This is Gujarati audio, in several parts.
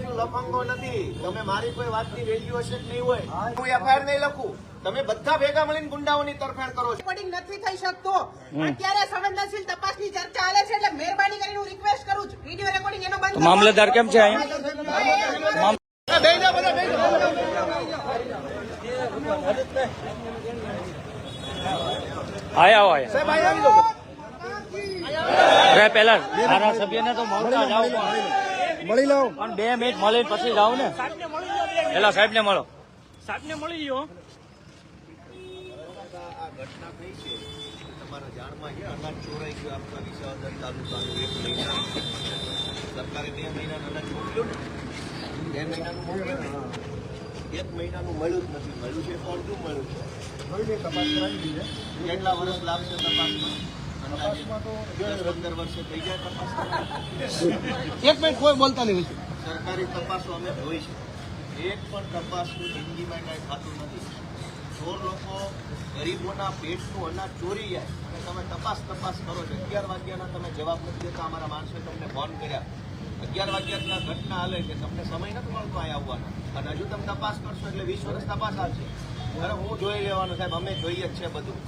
શું લફંગો નથી. તમે મારી કોઈ વાતની વેલ્યુ હશે કે નહીં હોય, હું એફઆઈઆર નહીં લખું. તમે બધા ભેગા મળીને ગુંડાઓની તરફેણ કરો છો. રેકોર્ડિંગ નથી થઈ શકતો. અત્યારે સંવેદનશીલ તપાસની ચર્ચા ચાલે છે, એટલે મહેરબાની કરીને હું રિક્વેસ્ટ કરું છું, વિડીયો રેકોર્ડિંગ એનો બંધ. મામલતદાર કેમ છે અહીંયા? આયા પેલા ધારાસભ્યને તો મળતા જાવ, મળી લો પણ 2 મિનિટ મળીને પછી જાવ ને. પેલા સાહેબ ને મળો, સાહેબ ને મળી લો. આ ઘટના થઈ છે તમારા જાણમાં છે. અનાજ ચોરાઈ ગયું આપણા વિસાવદર તાલુકાનું 1 મહિના. સરકારે 2 મહિનાનું અનાજ મોકલ્યું ને, 2 મહિનાનું મોકલ્યું ને, 1 મહિનાનું મળ્યું જ નથી. મળ્યું છે પણ શું મળ્યું છે? તપાસ કરાવી દીધી. કેટલા વર્ષ લાગશે તપાસમાં? 10-15 વર્ષે થઈ જાય તપાસ. 1 મિનિટ કોઈ બોલતા નહીં. સરકારી તપાસો અમે જોઈ છે, એક પણ તપાસનું જિંદગીમાં કંઈ થતું નથી. ચોર લોકો ગરીબોના પેટનું અનાજ ચોરી જાય અને તમે તપાસ કરો છો. 11 વાગ્યાના તમે જવાબ નથી દેતા. અમારા માણસોએ તમને ફોન કર્યા, 11 વાગ્યાના ઘટના હાલે છે, તમને સમય નથી મળતો અહીં આવવાના, અને હજુ તમે તપાસ કરશો એટલે 20 વર્ષ તપાસ આવશે. અરે હું જોઈ લેવાનું સાહેબ, અમે જોઈએ જ છે બધું.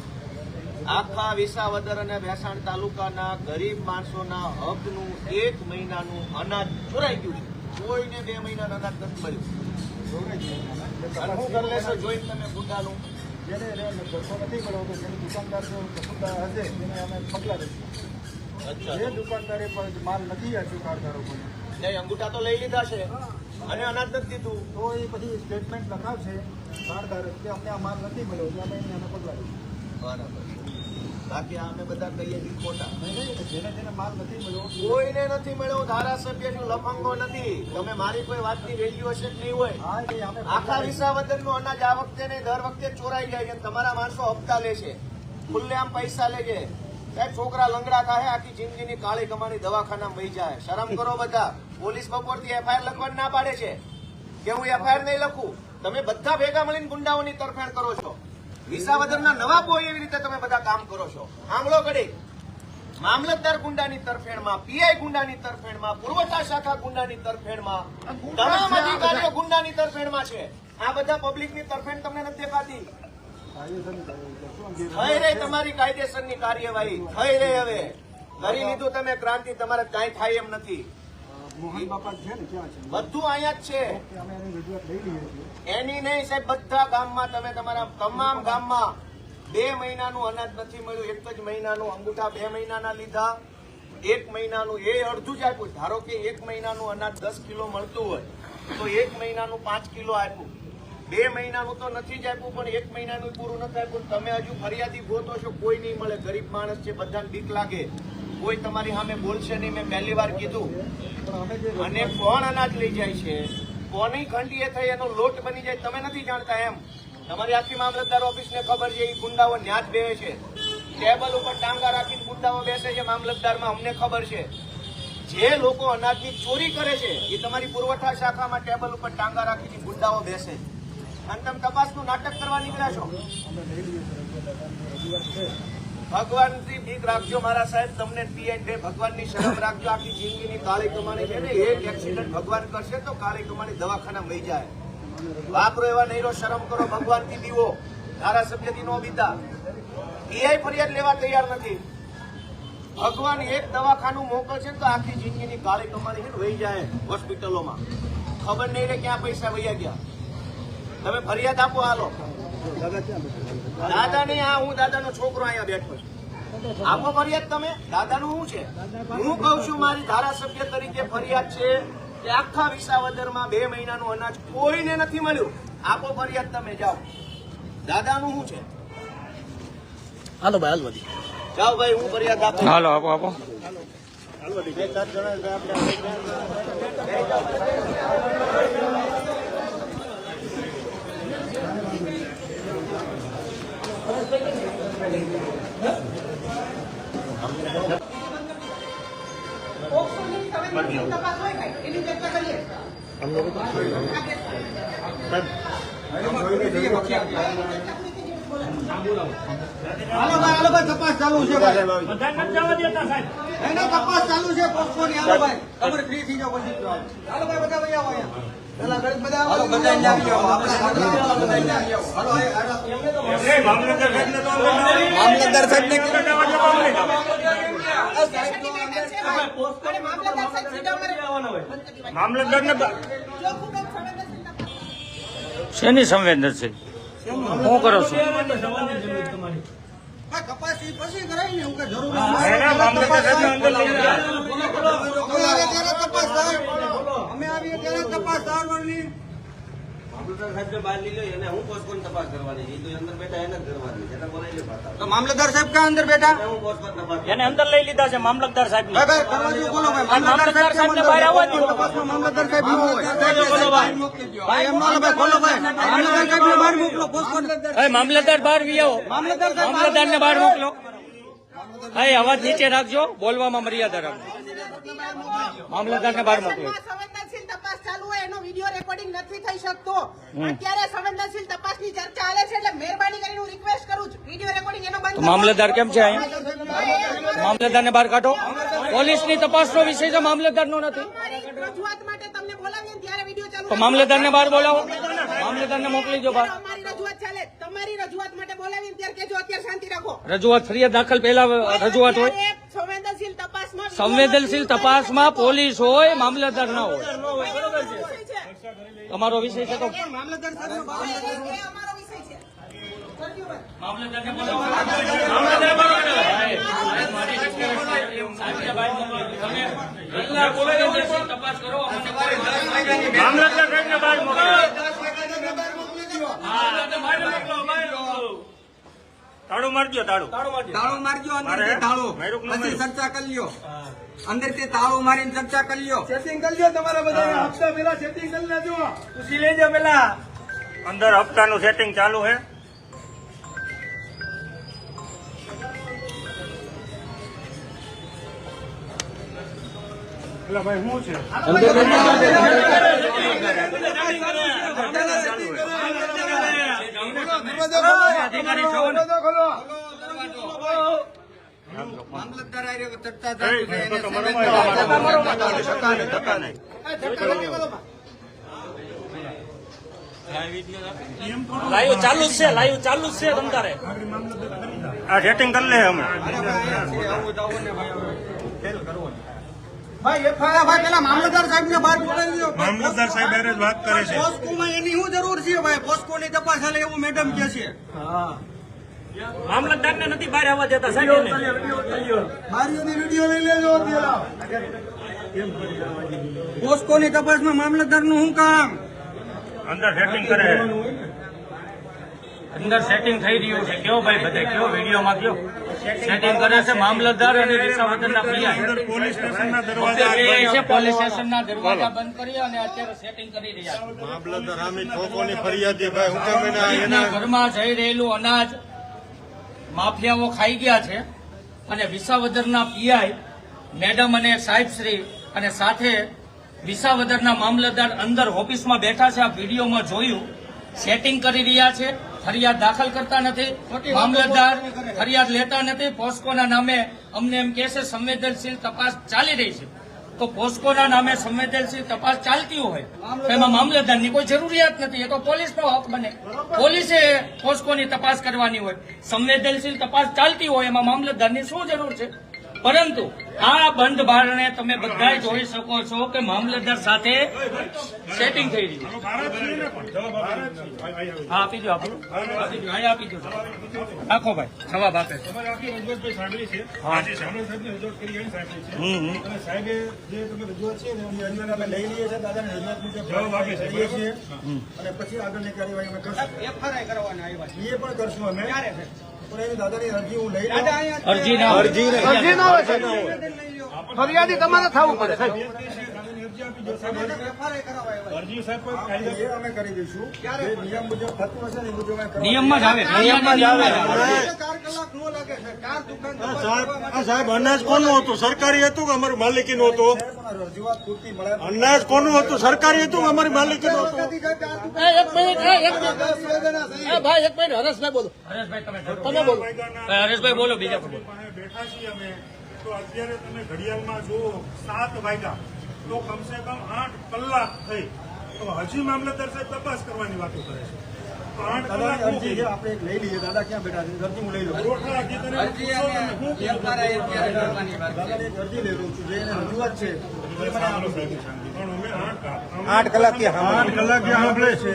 આખા વિસાવદર અને ભેસાણ તાલુકાના ગરીબ માણસોના હકનું 1 મહિનાનું અનાજ ચોરાઈ ગયું છે. કોઈને 2 મહિનાનું અનાજ નથી મળ્યું. શું કરી લેશો જોઈને તમે ગુંડાનું? જેને ધક્કો નથી મળ્યો તો જેની દુકાનદાર કસૂરદાર હશે તેને અમે પગલાં લઈશું. જે દુકાનદારે પણ માલ નથી આપ્યું કારદારો કોઈ, નહીં અંગૂઠા તો લઈ લીધા છે અને અનાજ નથી દીધું, તો એ પછી સ્ટેટમેન્ટ લખાવશે કારદાર કે અમને આ માલ નથી મળ્યો, તો અમે એને પગલાં લઈશું. બરાબર. બાકી અમે બધા કહીએ છીએ ખોટા. જેને માલ નથી મળ્યો કોઈને નથી મળ્યો. ધારાસભ્ય શું લફંગો નથી. તમે મારી કોઈ વાતની વેલ્યુ હશે કે નહીં હોય, આખા વિસાવદરનું અનાજ આ વખતે ને દર વખતે ચોરાઈ જાય છે. તમારા માણસો હપ્તા લે છે, ખુલ્લેઆમ પૈસા લે છે. સાહેબ છોકરા લંગડા થાય, આખી જિંદગીની કાળી કમાણી દવાખાનામાં વહી જાય. શરમ કરો બધા. પોલીસ બપોરથી એફઆઈઆર લખવાની ના પાડે છે કે હું એફઆઈઆર નહીં લખું. તમે બધા ભેગા મળીને ગુંડાઓની તરફેણ કરો છો. વિસાવદરના નવાબો એવી રીતે તમે બધા કામ કરો છો. આંગળો ઘડી મામલતદાર ગુંડાની તરફેણમાં, પીઆઈ ગુંડાની તરફેણમાં, પુરવઠા શાખા ગુંડાની તરફેણમાં, તમામ અધિકારીઓ ગુંડાની તરફેણમાં છે. આ બધા પબ્લિકની તરફેણ તમને નથી દેખાતી? થઈ રહી તમારી કાયદેસરની કાર્યવાહી, થઈ રહી. હવે કરી લીધું તમે ક્રાંતિ, તમારે કાંઈ થાય એમ નથી. મોહન બાપા છે ને ક્યાં છે? બધું અહીંયા જ છે. અમે એની રજૂઆત લઈ લઈએ છીએ. એની નહીં સાહેબ, બધા ગામમાં તમે તમારા તમામ ગામમાં 2 મહિનાનું અનાજ નથી મળ્યું. 1 જ મહિનાનું અંગૂઠા 2 મહિનાના લીધા, 1 મહિનાનું એ અડધું જ આપ્યું. ધારો કે 1 મહિનાનું અનાજ 10 કિલો મળતું હોય તો 1 મહિનાનું 5 કિલો આપ્યું. 2 મહિનાનું તો નથી જ આપ્યું, પણ 1 મહિનાનું પૂરું નથી આપ્યું. તમે હજુ ફરિયાદી ગોતો છો, કોઈ નહીં મળે. ગરીબ માણસ છે, બધાને બીક લાગે, કોઈ તમારી સામે બોલશે નહીં. મેં પહેલી વાર કીધું. અને કોણ અનાજ લઈ જાય છે, કોની ખંડીએ થઈ એનો લોટ બની જાય, તમે નથી જાણતા એમ. તમારી આખી મામલતદાર ઓફિસને ખબર છે. એ ગુંડાઓ ન્યા જ બેસે છે, ટેબલ ઉપર ટાંગા રાખીને ગુંડાઓ બેસે છે મામલતદારમાં, અમને ખબર છે. જે લોકો અનાજની ચોરી કરે છે એ તમારી પુરવઠા શાખામાં ટેબલ ઉપર ટાંગા રાખીને ગુંડાઓ બેસે છે. અને તમે તપાસનું નાટક કરવા નીકળ્યા છો. ભગવાનથી બીક રાખજો મારા સાહેબ. તમને પીએન ભગવાનની શરમ રાખજો. આખી જિંદગીની કાળી કમાણી છે ને, એક એક્સિડન્ટ ભગવાન કરશે તો કાળી કમાણી દવાખાના લઈ જાય. વાપરો એવા નહીં રહો, શરમ કરો. ભગવાનથી બીવો, ધારાસભ્યથી નો બીતા. પીઆઈ ફરિયાદ લેવા તૈયાર નથી. ભગવાન એક દવાખાનું મોકલશે તો આખી જિંદગીની કાળી કમાણી છે ને વહી જાય હોસ્પિટલોમાં. ખબર નહીં રે ક્યાં પૈસા વહ્યા ગયા. તમે ફરિયાદ આપો. હાલો દાદા નહીં, આ હું દાદાનો છોકરો અહીંયા બેઠો છું. આપો ફરિયાદ તમે. દાદાનું શું છે? હું કઉ છું મારી ધારાસભ્ય તરીકે ફરિયાદ છે કે આખા વિસાવદરમાં 2 મહિનાનું અનાજ કોઈને નથી મળ્યું. આપો ફરિયાદ તમે, જાઓ. દાદાનું શું છે? હાલો ભાઈ, હાલ વધી જાઓ ભાઈ, હું ફરિયાદ આપો. હાલો આપો આપો. તપાસ હોય કઈ એની ચર્ચા કરીએ. હાલો ભાઈ તપાસ ચાલુ છે ભાઈ એને તપાસ ચાલુ છે પોસ્ટની હાલો ભાઈ તમારે ફ્રી થઈ જાવ પછી હાલો ભાઈ બધા ભાઈ આવો અહીંયા પેલા ગરીબ બધા આવો બધા આવી જાવ આપણે હાલો મામલતદાર સાહેબને મામલતદારને શેની સંવેદનશીલ શું કરો છો? કપાસ પછી કરાય ને હું કે જરૂર તપાસ થાય અમે આવીએ ત્યારે તપાસ થવાની તો મામલતદાર સાહેબ ક્યાં અંદર બેઠા એને અંદર લઈ લીધા છે મામલતદાર સાહેબ ને. ભાઈ દરવાજો ખોલો ભાઈ મામલતદાર સાહેબને બહાર આવવા દો. તપાસમાં મામલતદાર સાહેબ ન હોય ભાઈ એમ ના ભાઈ ખોલો ભાઈ મામલતદાર સાહેબને બહાર મોકલો પોસ્ટમાં મામલતદાર બહાર વી આવો. મામલતદાર સાહેબ મામલતદારને બહાર મોકલો. અવાજ નીચે રાખજો, બોલવામાં મર્યાદા રાખજો. મામલતદારને બહાર મોકલો. સંવેદનશીલ તપાસ ચાલુ હોય એનો વિડીયો રેકોર્ડિંગ નથી થઈ શકતો. અત્યારે સંવેદનશીલ તપાસની ચર્ચા ચાલે છે એટલે મહેરબાની કરીને હું રિક્વેસ્ટ કરું છું વિડીયો રેકોર્ડિંગ એનો બંધ તો મામલતદાર કેમ છે અહીંયા? મામલતદારને બહાર કાઢો. પોલીસની તપાસનો વિષય છે, મામલતદારનો નથી. તમારી રજૂઆત માટે તમને બોલાવીએ ને ત્યારે વિડીયો ચાલુ તો મામલતદારને બહાર બોલાવો. મામલતદારને મોકલી દો બહાર. અમારી રજૂઆત ચાલે. તમારી રજૂઆત માટે બોલાવીને ત્યારે કેજો અત્યારે શાંતિ રાખો. રજૂઆત ફરિયાદ દાખલ પહેલા રજૂઆત હોય. અત્યારે સંવેદનશીલ તપાસમાં સંવેદનશીલ તપાસમાં પોલીસ હોય, મામલતદાર ના હોય. તમારો વિષય છે તો મામલતદાર સાહેબ એ અમારો વિષય છે. કરજો ભાઈ. મામલતદારને બોલાવો. મામલતદારને બોલાવો. તપાસ કરો. મામલતદાર સાહેબને બહાર મોકલો. તાળું મારજો, તાળું મારજો અંદરથી તાળું પછી ચર્ચા કરી લ્યો અંદરથી તાળું મારીને ચર્ચા કરી લ્યો સેટિંગ કરી લ્યો તમારા બધા હપ્તા પેલા સેટિંગ કરી લેજો પૂછી લેજો પેલા. અંદર હપ્તાનું સેટિંગ ચાલુ છે. ભાઈ શું છે મામલતદાર આર્યો ચર્ચા ચાલુ છે લાઈવ ચાલુ જ છે, લાઈવ ચાલુ જ છે. તમારે આ સેટિંગ કરી લે અમે. ભાઈ એફઆઈઆર ભાઈ પેલા મામલતદાર સાહેબ ને બહાર બોલાવી દો મામલતદાર સાહેબ હારે જ વાત કરે છે. પોસ્કોમાં એની શું જરૂર છે ભાઈ પોસ્કોની તપાસ હાલે એવું મેડમ કે છે મામલતદારને નથી બહાર આવવા દેતા સાહેબ. મારીઓની વિડીયો લઈ લેજો અત્યારે પોસ્કોની તપાસમાં મામલતદાર નું શું કામ અંદર સેટિંગ કરે. અંદર સેટિંગ થઈ રહ્યું છે. કયો ભાઈ બધે કયો વિડીયોમાં કયો સેટિંગ કરે છે મામલતદાર અને વિસાવદરના પીઆઈ. પોલીસ સ્ટેશનના દરવાજા બંધ કરી અને અત્યારે સેટિંગ કરી રહ્યા છે. મામલતદાર આમી ઠોકોની ફરિયાદી ભાઈ હું કેમ એના ગરીબના ઘરમાં જઈ રહેલું અનાજ માફિયાઓ ખાઈ ગયા છે અને વિસાવદરના પીઆઈ મેડમ અને સાહેબશ્રી અને સાથે વિસાવદરના મામલતદાર અંદર ઓફિસમાં બેઠા છે. આ વિડીયોમાં જોયું સેટિંગ કરી રહ્યા છે. ફરિયાદ દાખલ કરતા નથી. મામલતદાર ફરિયાદ લેતા નથી. પોસ્કોના નામે અમને એમ કહે છે સંવેદનશીલ તપાસ ચાલી રહી છે. તો પોસ્કોના નામે સંવેદનશીલ તપાસ ચાલતી હોય તો એમાં મામલતદારની કોઈ જરૂરિયાત નથી. એ તો પોલીસનો હક બને. પોલીસે પોસ્કોની તપાસ કરવાની હોય. સંવેદનશીલ તપાસ ચાલતી હોય એમાં મામલતદારની શું જરૂર છે? પરંતુ આ બંધ બારણે તમે બધા જોઈ શકો છો કે મામલતદાર સાથે સેટિંગ થઈ રહ્યું છે. હા આપી દો, આપી દો. આપી દો. રાખો ભાઈ, જવાબ આપે. સાહેબે જે તમે રજૂઆત છે ને એની રજૂઆત અમે લઈ લઈએ છીએ દાદાને રજૂઆત મુજબ જવાબ આપીએ છીએ અને પછી આગળની કાર્યવાહી અમે કરશું એફઆરઆઈ કરવાના આવ્યા એ પણ કરશું અમે પણ એની દાદાની અરજી હું લઈ લઉં અરજી ના હોય. ફરિયાદી તમારે થવું પડે સાહેબ. અરજી આપી દો સાહેબ. FRI કરાવાય. અરજી સાહેબ કોઈ એ કાયદો અમે કરી દઈશું જે નિયમ મુજબ થતું હશે ને એ મુજબ અમે કરવાનું. નિયમમાં જ આવે. 4 કલાક નો લાગે છે. 4 દુકાન સાહેબ અનાજ કોનું હતું? સરકારી હતું કે અમારું માલિકીનું હતું? પણ રજૂઆત પૂરતી મળે તો અનાજ કોનું હતું? સરકારી હતું કે અમારી માલિકીનું હતું? હરેશભાઈ બોલો, બીજા બોલો. બેઠા છીએ અમે તો અત્યારે તમે ઘડિયાળમાં જુઓ 7 વાગ્યા તો કમસે કમ 8 કલાક થઈ તો હજી મામલતદાર સાહેબ તપાસ કરવાની વાતો કરે છે. તો 8 કલાક દાદાની શું અરજી છે થઈ? આપણે એક લઈ લઈએ. દાદા ક્યાં બેઠા છે? અરજી હું લઈ લઉં. રોટલા અરજી કરીને પૂછો તમે શું કીધું? દાદાની એક અરજી લઈ લઉં છું જે એને રજૂઆત છે એ મને આપો. પણ અમે 8 કલાક થી 8 કલાક સાંભળે છે.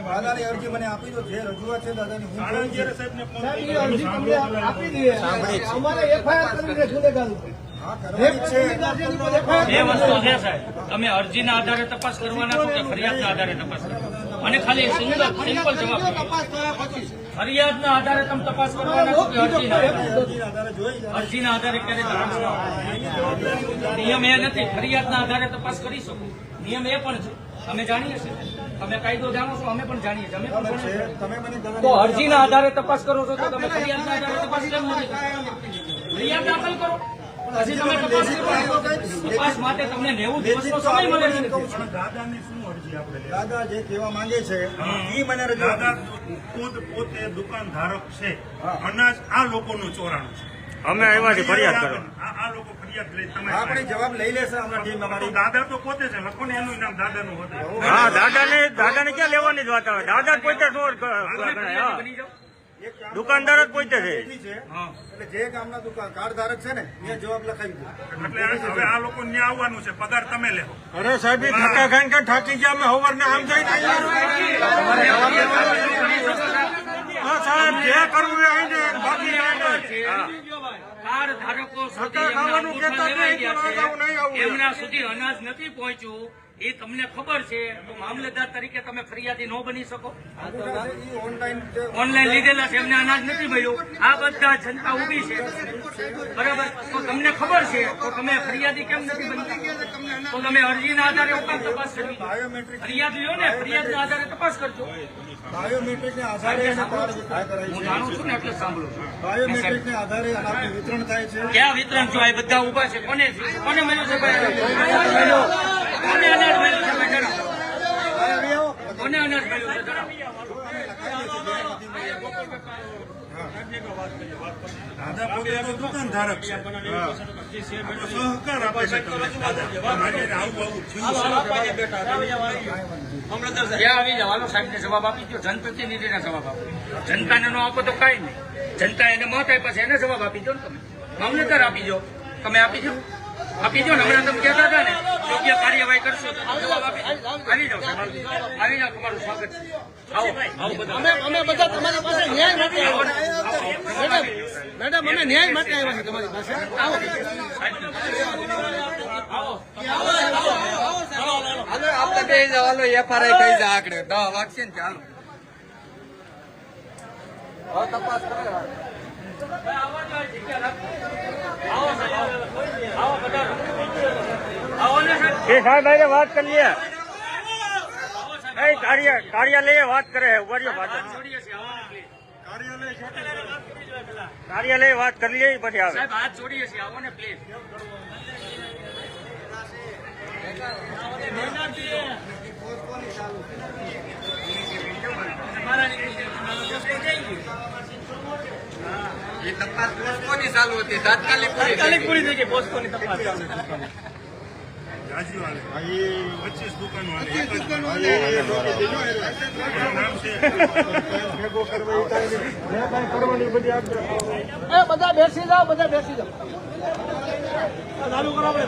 દાદાની અરજી મને આપી દો. જે રજૂઆત છે દાદાની હું સાડા કરું છું. 11 સાહેબને ફોન કર્યો. હા, કરવાની જ છે. 2 વસ્તુ છે સાહેબ. તમે અરજીના આધારે તપાસ કરવાના છો કે ફરિયાદના આધારે તપાસ કરવાના? અને ખાલી સિંપલ જવાબ આપો. ફરિયાદના આધારે તમે તપાસ કરવાના છો કે અરજીના આધારે? અરજીના આધારે જોઈ અરજીના આધારે ક્યારે તપાસ કરવાનો? નિયમ એ નથી. ફરિયાદના આધારે તપાસ કરી શકો. નિયમ એ પણ છે. અમે જાણીએ છીએ. તમે કાયદો જાણો છો, અમે પણ જાણીએ છીએ. અમે પણ છે. ભણીએ છીએ. તમે મને તો દાદાની અરજીના આધારે તપાસ કરો છો તો તમે ફરિયાદના આધારે તપાસ કેમ નથી કરતા? ફરિયાદ દાખલ કરો. પછી તમે તપાસ કરો. તપાસ માટે તમને 90 દિવસનો સમય મળે છે. પણ દાદાની શું અરજી આપણે લેવી? દાદા જે કહેવા માંગે છે એ મને રજૂઆત દાદા ખુદ પોતે દુકાન ધારક છે. અનાજ આ લોકોનું ચોરાણું છે. અમે આવ્યા છીએ ફરિયાદ કરવા. આ લોકો ફરિયાદ લઈ તમે આપણે જવાબ લઈ લેશે આપણા ટીમ તો અમારી. દાદા તો પોતે છે. લખો ને એનું નામ દાદાનું હોતું. હા, દાદાને ક્યાં લેવાની જ વાત આવે? દાદા જ પોતે ચોર ગણાય. હા. બની જાઓ. દુકાનદાર જ પોતે છે. છે. એટલે જે ગામના દુકાન કાર્ડ ધારક છે ને એ જવાબ લખાવી દો. એટલે હવે આ લોકો ન્યા આવવાનું છે. પગાર તમે લેવો. અરે સાહેબ ઠાકા ખાઈને કે ઠાકી ગયા અમે હવારને આમ જઈને હા સાહેબ જે કરવું એ આઈને બાકી કાર્ડ ધારકો સુધી ધક્કા ખાવાનું એમના કહેતા અંગૂઠા નહીં, લેવાઈ ગયા નહીં આવું છે. એમ. એમના સુધી અનાજ નથી પહોંચ્યું એ તમને ખબર છે તો મામલેદાર તરીકે તમે ફરિયાદી ન બની શકો? ઓનલાઈન જે ઓનલાઈન લીધેલા છે, એમને અનાજ નથી મળ્યું. આ બધા જનતા ઉભી છે, બરાબર? તો તમને ખબર છે તો તમે ફરિયાદી કેમ નથી બનતા? તો તમે અરજીના આધારે ઉપર તપાસ કરવી જોઈએ. બાયોમેટ્રિક ફરિયાદ લ્યો ને, ફરિયાદના આધારે તપાસ કરજો. બાયોમેટ્રિકને આધારે એના કાર્ડ વિતરણ કરાય હું છે. જાણું છું ને એટલે સાંભળું છું. બાયોમેટ્રિકને આધારે અનાજનું વિતરણ થાય છે. ક્યાં વિતરણ છો? આ બધા ઉભા છે. કોને મળ્યું છે ભાઈ? કોને અનાજ મળ્યું છે ભાઈ? જણાવો. કોને અનાજ મળ્યું છે? જણાવો. દાદા પોતે તો દુકાન ધારક છે. સહકાર આપે છે તમને દાદા. મારે આવું થયું છે. ત્યાં આવી જાઓ. હાલો સાહેબને જવાબ આપી દો. જનપ્રતિનિધિને જવાબ આપો. જનતાને નો આપો તો કઈ નહીં. જનતા એને મત આપ્યા છે એને જવાબ આપી દો ને તમે. મામલતદાર આપી દો. તમે આપી દો. આપી દો ને. હમણાં તમે કહેતા હતા ને યોગ્ય કાર્યવાહી કરશો તો તમે જવાબ આપી દો. આવી જાઓ સાહેબ. આવી જાઓ. તમારું સ્વાગત છે. આવો આવો બધા. અમે બધા તમારી પાસે ન્યાય માટે આવ્યા મેડમ અમે ન્યાય માટે આવ્યા છે તમારી પાસે આવો આપણે બે જવાનો FRI થઈ જાય આકડે 10 વાગશે ને ચાલો તપાસ કરે આવો બધા. આવો ને સાહેબ. એ સાહેબ આજે વાત કરીએ. કાર્યાલય વાત કરે ઉભા હાથ જોડીએ છીએ. આવો ને પ્લીઝ. કાર્યાલય વાત કરી લઈએ પછી આવે. સાહેબ હાથ જોડીએ છીએ. આવો ને પ્લીઝ. એ તપાસ પોસ્ટની ચાલુ હતી તાત્કાલિક પૂરી થઈ ગઈ. પોસ્ટોની તપાસ. રાજુ હાલે. 25 દુકાનો હાલે. એક જ એનું નામ છે. ભેગો કરવા એ કાંઈ નહીં. જે કાંઈ કરવાની બધી આપણે બધા બેસી જાઓ બધા બેસી જાઓ ચાલુ કરો આપણે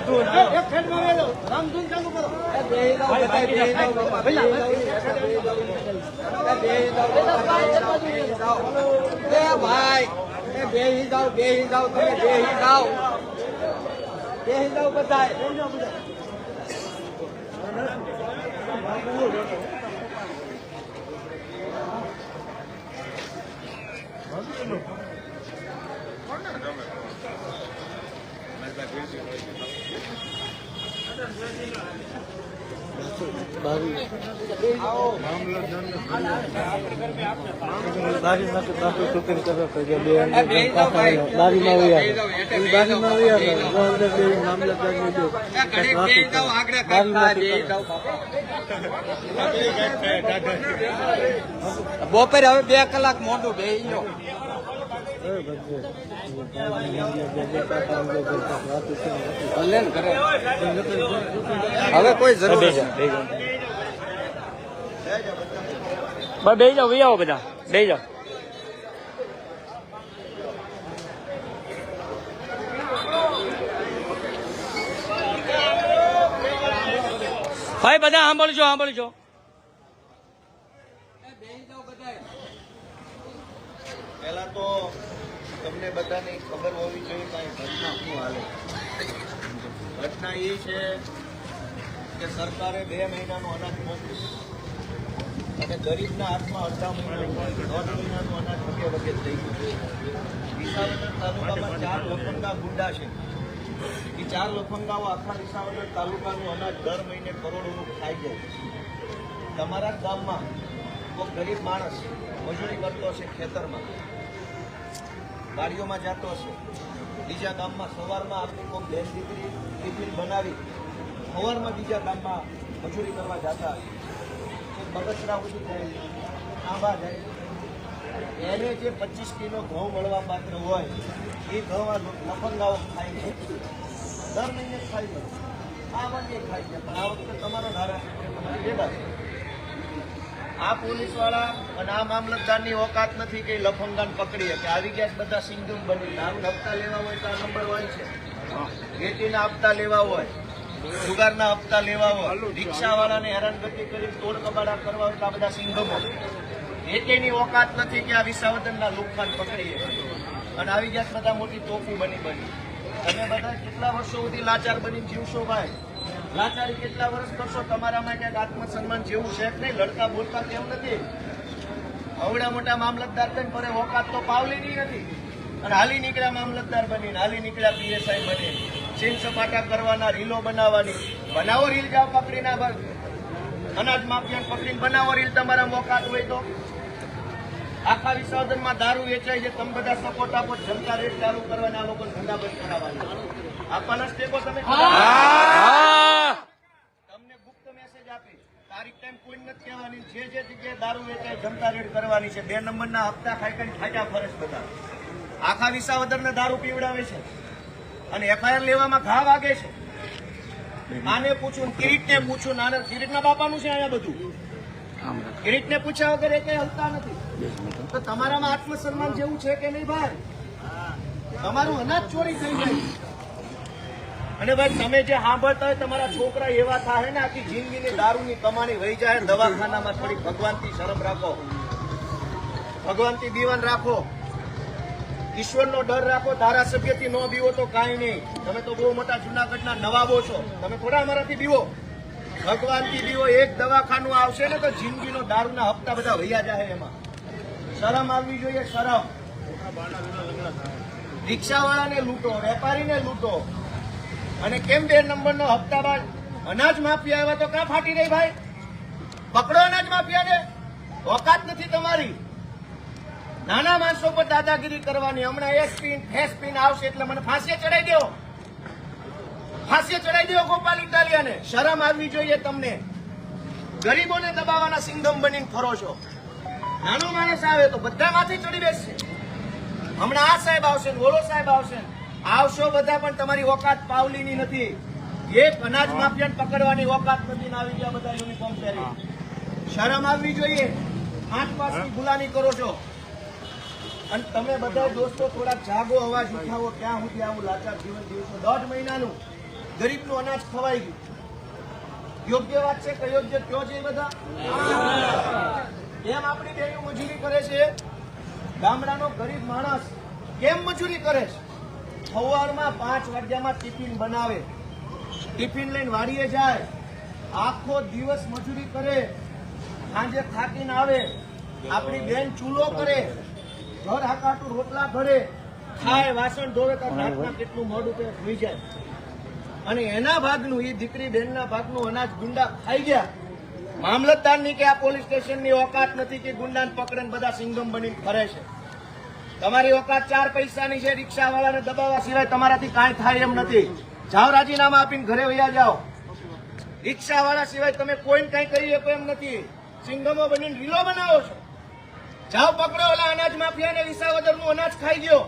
એક ખેડ માં વેલો રામધૂન ચાલુ કરો ભાઈ બેહી જાઓ તમે બેહી જાઓ બધા Gracias. બપોરે હવે 2 કલાક મોટું બે હવે કોઈ જરૂર નથી. બે જાઓ વી આવો બધા બે જાઓ. ભાઈ બધા સાંભળજો. પહેલા તો તમને બધાને ખબર હોવી જોઈએ કે ઘટના શું હાલે. ઘટના એ છે કે સરકારે 2 મહિનાનું અનાજ મોકલ્યું અને ગરીબના હાથમાં અડધા મહિનાનું 1.5 મહિનાનું અનાજ વગે થઈ ગયું. વિસાવદર તાલુકામાં 4 લફંગા ગુંડા છે. એ 4 લફંગાઓ આખા વિસાવદર તાલુકાનું અનાજ દર મહિને કરોડોનું ખાઈ જાય. તમારા ગામમાં કોઈ ગરીબ માણસ મજૂરી કરતો હશે, ખેતરમાં ગાડીઓમાં જતો હશે, બીજા ગામમાં સવારમાં આપણી કોઈ બેન દીકરી ટિફિન બનાવી સવારમાં બીજા ગામમાં મજૂરી કરવા જતા હશે, બગસરા ઉઠી જાય, આંબા જાય, એને જે 25 કિલો ઘઉં મળવા પાત્ર હોય એ ઘઉં આ લફંગાઓ ખાઈ છે. દર મહિને ખાઈ જાય, આ વખતે ખાઈ જાય. પણ આ વખતે તમારો ધારાસભ્ય તમારી ભેગા છે. આ પોલીસ વાળા અને આ મામલતદારની ઓકાત નથી કે લફંગાને પકડીએ કે આવી ગયા બધા સિંધુ બની દારૂ હપ્તા લેવા હોય તો આ નંબર 1 છે. વેટીના હપ્તા લેવા હોય, જુગારના હપ્તા લેવા હોય, રિક્ષાવાળાને હેરાનગતિ કરી તોડ કબાડા કરવા હોય તો આ બધા સિંધમો. વેટીની ઓકાત નથી કે આ વિસાવદરના લુખાન પકડીએ અને આવી ગયા બધા મોટી તોફી બની. તમે બધા કેટલા વર્ષો સુધી લાચાર બની જીવશો ભાઈ? લાચારી કેટલા વર્ષ કરશો? તમારામાં ક્યાંક આત્મસન્માન જેવું છે કે નહીં? લડતા બોલતા કેમ નથી? અવડા મોટા મામલતદાર થઈને પરે ઓકાત તો પાવલીની નથી અને હાલી નીકળ્યા મામલતદાર બનીને, હાલી નીકળ્યા પીએસઆઈ બનીને, સીન સપાટા કરવાના, રીલો બનાવવાની. બનાવો રીલ, જાઓ પકડીને અનાજ માફિયાને પકડીને બનાવો રીલ. તમારા મોકાત હોય તો આખા વિસાવદરમાં દારૂ વેચાય છે, તમે બધા સપોર્ટ આપો, જનતા રેટ ચાલુ કરવાના, આ લોકોને ધંધા બંધ કરાવવાના. આપવાના સ્ટેપો તમે તમને ગુપ્ત મેસેજ આપી, તારીખ ટાઈમ કોઈ નથી કહેવાની. જે જગ્યાએ દારૂ વેચાય જનતા રેડ કરવાની છે. 2 નંબરના હપ્તા ખાઈ ખાઈને ખાટા ફરજ બધા આખા વિસાવદરને દારૂ પીવડાવે છે અને એફઆઈઆર લેવામાં ઘા વાગે છે. આને પૂછું, કિરીટને પૂછું, નાના કિરીટના બાપાનું છે અહીંયા બધું. કિરીટને પૂછ્યા વગર એ કઈ હલતા નથી. તો તમારામાં આત્મસન્માન જેવું છે કે નહીં ભાઈ? તમારું અનાજ ચોરી થઈ જાય અને ભાઈ તમે જે સાંભળતા હોય તમારા છોકરા એવા થાય ને આખી જિંદગીની દારૂની કમાણી વહી જાય. દવાખાનામાં થોડી ભગવાનથી શરમ રાખો, ભગવાનથી દીવાન રાખો, ઈશ્વરનો ડર રાખો. ધારાસભ્યથી ન બીવો તો કાંઈ નહીં. તમે તો બહુ મોટા જુનાગઢના નવાબો છો, તમે થોડા અમારાથી બીવો. ભગવાનથી બીવો. એક દવાખાનું આવશે ને તો જિંદગીનો દારૂના હપ્તા બધા વૈયા જાય. એમાં શરમ આવવી જોઈએ, શરમ. રિક્ષાવાળાને લૂંટો, વેપારીને લૂંટો અને કેમ 2 નંબરનો હપ્તાબાજ અનાજ માફિયા આવ્યા તો ક્યાં ફાટી રહી ભાઈ? પકડો અનાજ માફિયાને. ઓકાત નથી તમારી. નાના માણસો પર દાદાગીરી કરવાની. હમણાં ફેસ પીન આવશે એટલે મને ફાંસીએ ચડાવી દો, ફાંસીએ ચડાવી દો ગોપાલ ઇટાલિયાને. શરમ આવવી જોઈએ તમને. ગરીબોને દબાવવાના સિંઘમ બનીને ફરો છો. નાનો માણસ આવે તો બધા માથે ચડી બેસશે. હમણાં આ સાહેબ આવશે, ઓલો સાહેબ આવશે, આવશો બધા પણ તમારી ઓકાત પાવલીની નથી. એક અનાજ માફિયાને પકડવાની ઓકાત નથી ને આવી ગયા બધા યુનિફોર્મ પહેરી. શરમ આવવી જોઈએ. 5 પાસની ગુલામી કરો છો અને તમે બધા દોસ્તો થોડા જાગો, અવાજ ઉઠાવો. ક્યાં સુધી આવું લાચાર જીવન જીવશો? 1.5 મહિનાનું ગરીબનું અનાજ ખવાઈ ગયું. યોગ્ય વાત છે કે યોગ્ય કયો છે? બધા કેમ આપણી બહેનો મજૂરી કરે છે? ગામડાનો ગરીબ માણસ કેમ મજૂરી કરે છે? સવારમાં 5 વાગ્યામાં ટિફિન બનાવે, ટિફિન લઈને વાડીએ જાય, આખો દિવસ મજૂરી કરે, સાંજે થાકીને આવે. આપણી બેન ચૂલો કરે, ઘર હાકાટું રોટલા ભરે, ખાય, વાસણ ધોવે તો રાતના કેટલું મોડું તે સુઈ જાય અને એના ભાગનું, એ દીકરી બેનના ભાગનું અનાજ ગુંડા ખાઈ ગયા મામલતદારની કે આ પોલીસ સ્ટેશનની ઓકાત નથી કે ગુંડાને પકડે બધા સિંગમ બનીને ફરે છે. તમારી ઓકાત 4 પૈસાની છે. રિક્ષાવાળાને દબાવવા સિવાય તમારાથી કાંઈ થાય એમ નથી. જાઓ, રાજીનામા આપીને ઘરે વયા જાઓ. રિક્ષાવાળા સિવાય તમે કોઈને કાંઈ કરી શકો એમ નથી. સિંગમો બનીને રીલો બનાવો છો. જાઓ, પકડો ઓલા અનાજ માફિયાને. વિસાવદરનું અનાજ ખાઈ ગયો.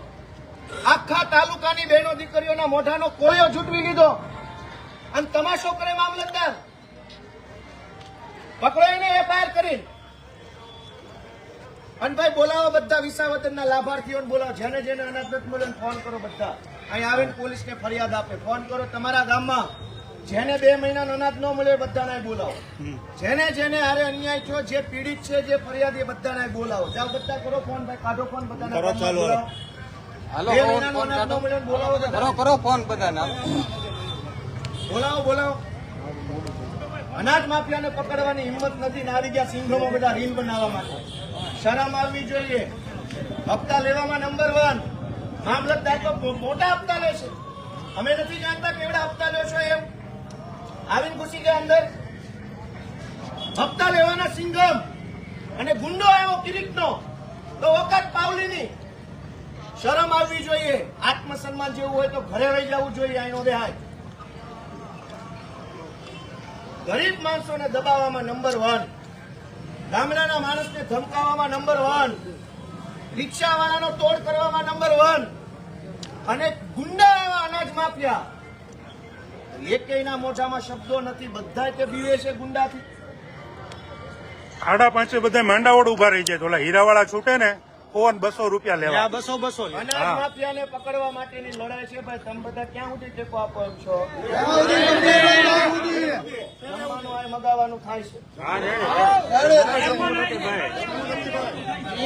આખા તાલુકાની બહેનો દીકરીઓના મોઢાનો કોળિયો જૂટવી લીધો અને તમાશો કરે મામલતદાર. પકડો એને એફઆઈઆર કરી. અને ભાઈ બોલાવો બધા વિસાવદરના લાભાર્થીઓને બોલાવો. જેને જેને અનાજ નથી મળે ફોન કરો. બધા અહીં આવીને પોલીસને ફરિયાદ આપે. ફોન કરો. તમારા ગામમાં જેને 2 મહિનાનો અનાજ ન મળે બધાને બોલાવો. જેને જેને હારે અન્યાય થયો, જે પીડિત છે, જે ફરિયાદ, એ બધાને બોલાવો. જાઓ, બધા કરો ફોન. ભાઈ કાઢો ફોન. બધાને બોલાવો. 2 મહિનાનો અનાજ ન મળે બોલાવો. કરો ફોન બધાના. બોલાવો. અનાજ માફિયાને પકડવાની હિંમત નથી ને આવી ગયા સિંઘમો બધા રીલ બનાવવા માટે. શરમ આવવી જોઈએ. હપ્તા લેવામાં નંબર 1. મામલતદાર તો મોટા હપ્તા લે છે. અમે નથી જાણતા કેવડા હપ્તા લે છો એમ. આવીને ઘૂસી ગયા અંદર. હપ્તા લેવાના સિંઘમ અને ગુંડો આવ્યો કિરીટનો તો ઓકાત પાવલીની. શરમ આવવી જોઈએ. આત્મસન્માન જેવું હોય તો ઘરે રહી જવું જોઈએ. અહીંનો દેહાય. ગરીબ માણસોને દબાવવામાં નંબર 1. ગામડાના માણસને ધમકાવવામાં નંબર 1. રિક્ષાવાળાનો તોડ કરવામાં નંબર 1. અને ગુંડા એવા અનાજ માફિયા. એકેયના મોઢામાં શબ્દો નથી. બધા તે બીવે છે ગુંડાથી. 5:30 બધા માંડાવડ ઉભા રહી જાય. ઓલા હીરાવાળા છૂટે ને ફોન 200 રૂપિયા લેવા. 200 અનાજ માફિયાને પકડવા માટેની લડાઈ છે. ભાઈ તમે બધા ક્યાં સુધી ટેકો આપો એમ છો? જમવાનું આ મગાવવાનું થાય છે.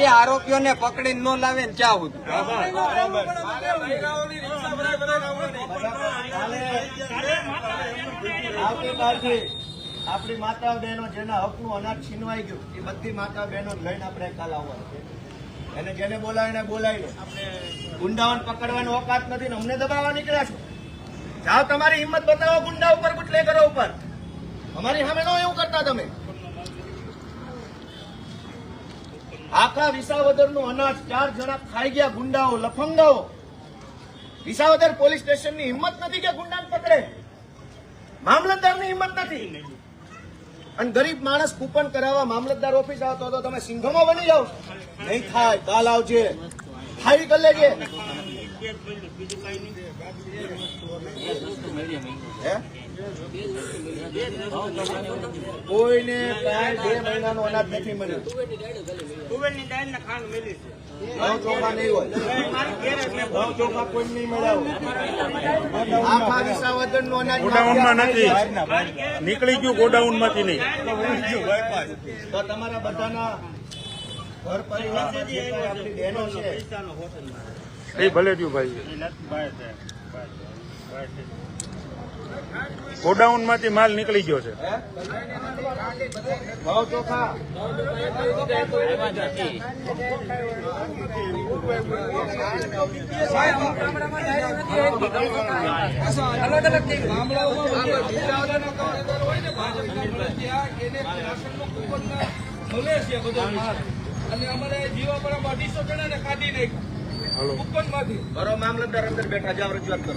એ આરોપીઓને પકડીને ન લાવે ને ક્યાં સુધી. આવતીકાલથી આપણી માતા બહેનો જેના હકનું અનાજ છીનવાઈ ગયું એ બધી માતા બહેનો લઈને આપણે કાલ આવવાનું છે. એને જેને બોલાવીને બોલાવીને ગુંડાઓને પકડવાની ઓકાત નથી ને અમને દબાવવા નીકળ્યા છો. જાઓ, તમારી હિંમત બતાવો. ગુંડા ઉપર બુટલેગરો ઉપર. અમારી સામે નો એવું કરતા તમે. આખા વિસાવદરનું અનાજ 4 જણા ખાઈ ગયા. ગુંડાઓ, લફંગાઓ. વિસાવદર પોલીસ સ્ટેશનની હિંમત નથી કે ગુંડાને પકડે. મામલતદારની હિંમત નથી. અને ગરીબ માણસ કૂપન કરાવવા મામલતદાર ઓફિસ આવતો હતો. તમે સિંઘમો બની જાઓ. નહીં થાય. કાલ આવજે. ખાઈ કરી લેજે. કોઈને કાંઈ 2 મહિનાનું અનાજ નથી મળ્યું. ઘઉં ચોખા નહીં હોય. ઘઉં ચોખા કોઈ નહીં મળ્યા. આખા વિસાવદરનું અનાજ ગોડાઉનમાં નથી નીકળી ગયું. ગોડાઉનમાંથી નહીં. તો તમારા બધાના ઘર પરિવારમાં જે કાંઈ આપણી બહેનો છે એ ભલે થયું ભાઈ. ગોડાઉનમાંથી માલ નીકળી ગયો છે. ઘઉં ચોખા અને અમારે જીવાપરામાં 250 જણાને કાઢી નાખ્યા કુપનમાંથી. કરો. મામલતદાર અંદર બેઠા. જાઓ, રજૂઆત કરો.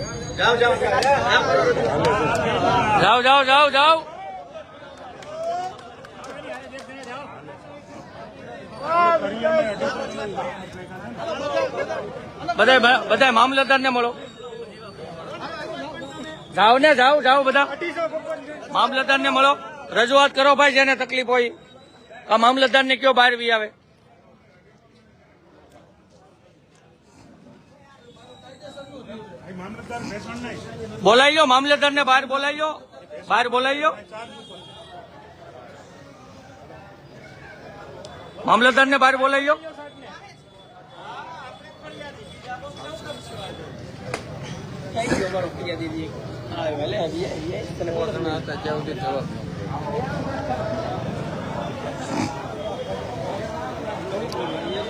જાઓ. બધા મામલતદારને મળો. જાઓ બધા મામલતદારને મળો. રજૂઆત કરો ભાઈ. જેને તકલીફ હોય આ મામલતદારને કયો બહાર વી આવે. બોલાવી લો મામલતદારને. બહાર બોલાવી લો. મામલતદારને બહાર બોલાવી લો.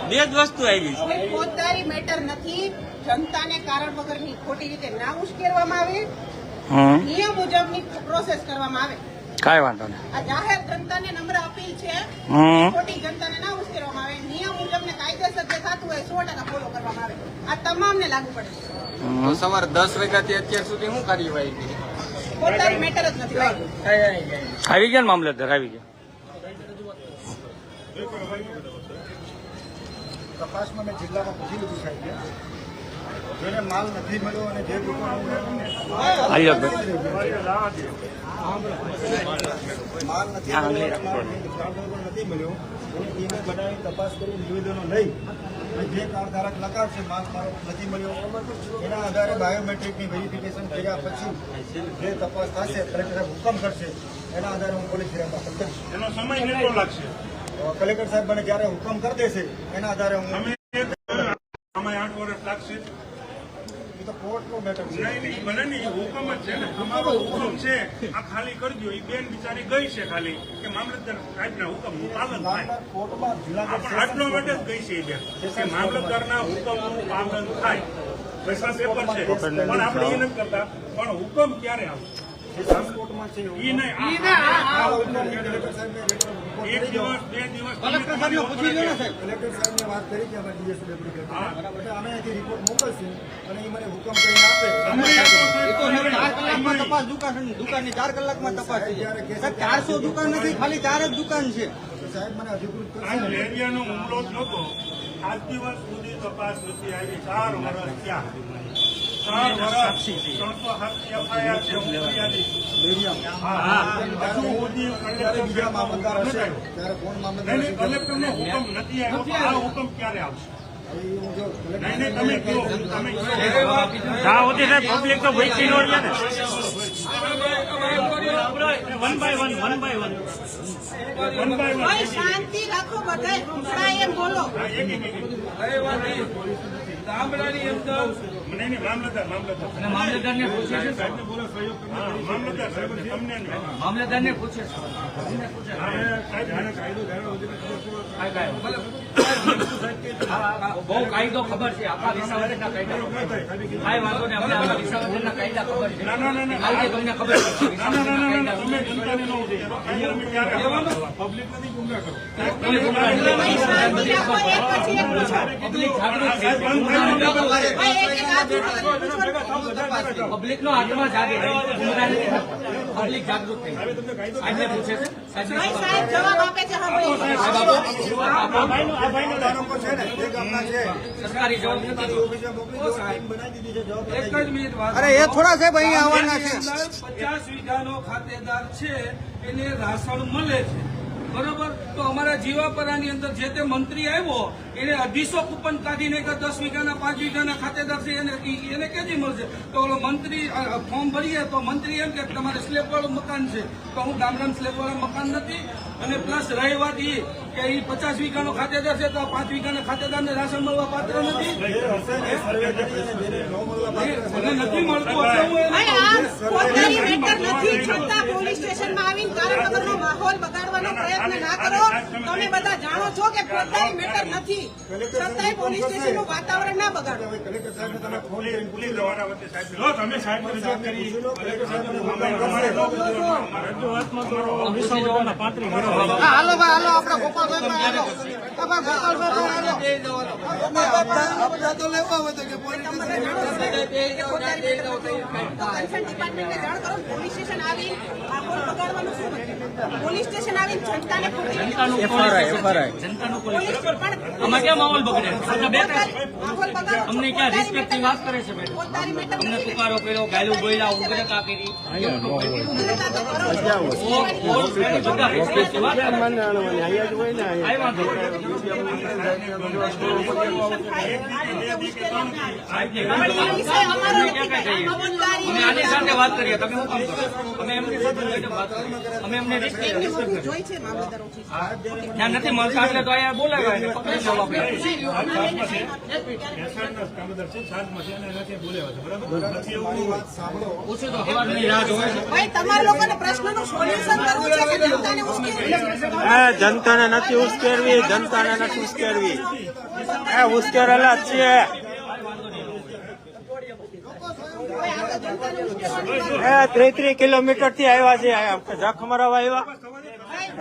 બે જ વસ્તુ આવી છે. કોઈ ફોજદારી મેટર નથી. જનતાને કારણ વગરની ખોટી રીતે ના ઉશ્કેરવામાં આવે. નિયમ મુજબની પ્રોસેસ કરવામાં આવે. કાંઈ વાંધો નહીં. આ જાહેર જનતાને નમ્ર અપીલ છે હમ. ખોટી જનતાને ના ઉશ્કેરવામાં આવે. નિયમ મુજબ ને કાયદેસર જે થતું હોય 100% ફોલો કરવામાં આવે. આ તમામને લાગુ પડે છે. તો સવારે 10 વાગ્યાથી અત્યાર સુધી શું કાર્યવાહી કરી? પોતાની મેટર જ નથી ભાઈ. આવી ગયા ને મામલતદાર આવી ગયા. તપાસમાં મેં જિલ્લામાં પૂછી લીધું સાહેબ, જેને માલ નથી મળ્યો અને જે દુકાન હાલ્યો ભાઈ. માલ નથી મળ્યો, માલ નથી મળ્યો, એની ટીમે બનાવી તપાસ કરી નિવેદનો લઈ અને જે કાર્ડધારક લખાવશે માલ મારો નથી મળ્યો એના આધારે બાયોમેટ્રિકની વેરિફિકેશન કર્યા પછી જે તપાસ થશે કલેક્ટર સાહેબ હુકમ કરશે એના આધારે હું પોલીસ ફરિયાદ દાખલ કરીશ. એનો સમય કેટલો લાગશે? કલેક્ટર સાહેબ મને જ્યારે હુકમ કરી દેશે એના આધારે હું આમાં 8 વર્ષ લાગશે. એ તો કોર્ટનો મેટર છે. નહીં, ભલે નહીં, હુકમ જ છે ને. તમારો હુકમ છે, આ ખાલી કરી દો. એ બેન બિચારી ગઈ છે ખાલી કે મામલતદાર સાહેબના હુકમનું પાલન થાય. કોર્ટમાં જુનાગઢ પણ આટલો માટે જ ગઈ છે એ બેન કે મામલતદારના હુકમનું પાલન થાય. પૈસા પેપર છે પણ આપણે એ નથી કરતા. પણ હુકમ ક્યારે આવશે? કોર્ટમાં છે એ નહીં. એક દિવસ 2 દિવસ કલેક્ટર સાહેબને પૂછી લો ને સાહેબ. કલેક્ટર સાહેબને વાત કરી કે અમે ડીએસપી ડેપ્યુટી એટલે અમે અહીંથી રિપોર્ટ મોકલશું અને એ મને હુકમ કરીને આપે. એ તો સાહેબ 4 કલાકમાં તપાસ દુકાનની 4 કલાકમાં તપાસ થઈ જાય. સાહેબ 400 દુકાન નથી, ખાલી 4 જ દુકાન છે. સાહેબ મને અધિકૃત આ કરશે. લેરિયાનો હુમલો જ નહોતો. આજ દિવસ સુધી તપાસ નથી આવી. 4 વર્ષ થયા. 4 વર્ષ 380 FIR છે. હું ફરિયાદી છું. હા. હજુ સુધી ત્યારે બીજા મામલતદાર હશે નહીં, ત્યારે કોણ મામલતદાર નહીં, કલેક્ટરનો હુકમ નથી આવ્યો. આ હુકમ ક્યારે આવશે? નહીં, નહીં, તમે કહો. તમે કહો. ત્યાં સુધી સાહેબ પબ્લિક તો ભૂખી નો રહે ને. One by one. ભાઈ શાંતિ રાખો, બધાય ઘૂંટડા એમ બોલો. નહીં, મામલતદાર. અને મામલતદારને પૂછે છે સાહેબને બોલો સહયોગ કરીને. હા, મામલતદાર સાહેબ તમને નહીં. મામલતદારને પૂછે છે સાહેબ આને કાયદો જાણો બહુ કાયદો ખબર છે. આખા વિસાવદરના કાયદા કાંઈ વાંધો નહીં. અમને આખા વિસાવદરના કાયદા ખબર છે. ના. કાલથી તમને ખબર છે વિસાવદરના તમે કાયદા જનતાને ન ઉઠો. અમે ક્યારે પબ્લિક નથી ગુમરાહ કરો. ભાઈ શાંતિ રાખો, એક પછી એક પૂછો. પબ્લિક જાગૃત સાહેબ બંધ કરો. ભાઈ એક એક હાથ ઉઠો, પૂછો. પબ્લિક નો આત્મા જાગે પબ્લિક જાગૃત થઈ સાહેબને પૂછે છે ભાઈ સાહેબ જવાબ આપે છે સાંભળી. લોકો છે ને જે ગામના છે સરકારી જવાબ નથી દીધો. ઓફિસે મોકલી દો, ટીમ બનાવી દીધી છે જવાબ અરે એ થોડા સાહેબ અહીંયા આવવાના છે. 50 વીઘાનો ખાતેદાર છે એને રાશન મળે છે, બરોબર. તો અમારા જીવાપરાની અંદર જે તે મંત્રી આવ્યો એને 250 કૂપન કાઢીને કે 10 વીઘાના 5 વીઘાના ખાતેદાર છે એને ક્યાંથી મળશે? તો ઓલો મંત્રી ફોર્મ ભરીએ તો મંત્રી એમ કે તમારે સ્લેબ વાળું મકાન છે, તો હું ગામડામાં સ્લેબ વાળા મકાન નથી. અને પ્લસ રહી વાત એ કે એ 50 વીઘાનો ખાતેદાર છે તો 5 વીઘાના ખાતેદારને રાશન મળવા પાત્ર નથી. મને નથી મળતું એટલે હું ભાઈ આ પોતાની મેટર નથી છતાં પોલીસ સ્ટેશનમાં આવીને કારણ વગરનો માહોલ બગાડવાનો પ્રયત્ન ના કરો. તમે બધા જાણો છો કે પોતાની મેટર નથી છતાંય પોલીસ સ્ટેશનનું વાતાવરણ ના બગાડો. કલેક્ટર સાહેબને તમે ફોન કરીને પૂછી લો. તમારા વચ્ચે સાહેબ લો, તમે સાહેબને રજૂઆત કરી. કલેક્ટર સાહેબને હા, હાલો ભાઈ હાલો, આપણે ગોપાલભાઈ ભાઈ હાલો. હા, ભાઈ ગોપાલભાઈ ભાઈ હાલો. બધા તો લેવા હોય તો કે પોલીસ કન્સર્ન ડિપાર્ટમેન્ટને જાણ કરો. પોલીસ સ્ટેશન આવી માહોલ બગાડવાનું શું મતલબ? પોલીસ સ્ટેશન આવીને જનતાને જનતાનું પોલીસ પણ આમાં ક્યાં માહોલ બગડે? બધા બેઠા છે. માહોલ બગાડો. અમને ક્યાં રિસ્પેક્ટની વાત કરે છે બેન? પોતાની મેટર અમને નથી. તુકારો કર્યો, ગાયલું બોલ્યા, ઉગ્રતા કરી. ઉગ્રતા તો કરો જ. બધા રિસ્પેક્ટની વાત કરે. કાંઈ વાંધો નહીં. સાહેબને ગમે તે વાત. અમે ક્યાં કાંઈ જઈએ? અમે આની સાથે વાત કરીએ, તમે શું કામ કરો? અમે એમની સાથે મેડમ વાત કરીએ. અમે એમને રિસ્પેક્ટ જોઈ છે મામલતદાર ઓફિસ. ત્યાં નથી મળતા એટલે તો અહીંયા બોલાવ્યા એને પકડી જવા આપણે. પૂછ્યું તો હવારની રાહ જોવે છે. ભાઈ તમારા લોકોને પ્રશ્નનું સોલ્યુશન કરવું છે કે જનતાને ઉશ્કેરવી છે? જનતાને નથી ઉશ્કેરવી, જનતાને નથી ઉશ્કેરવી. ઉશ્કેરેલા જ છે. કોઈ આગળ બોલો જનતાને ઉશ્કેરવાની વાત. 33 કિલોમીટર થી આવ્યા છે ઝાખ મરાવા આવ્યા. ભાઈ,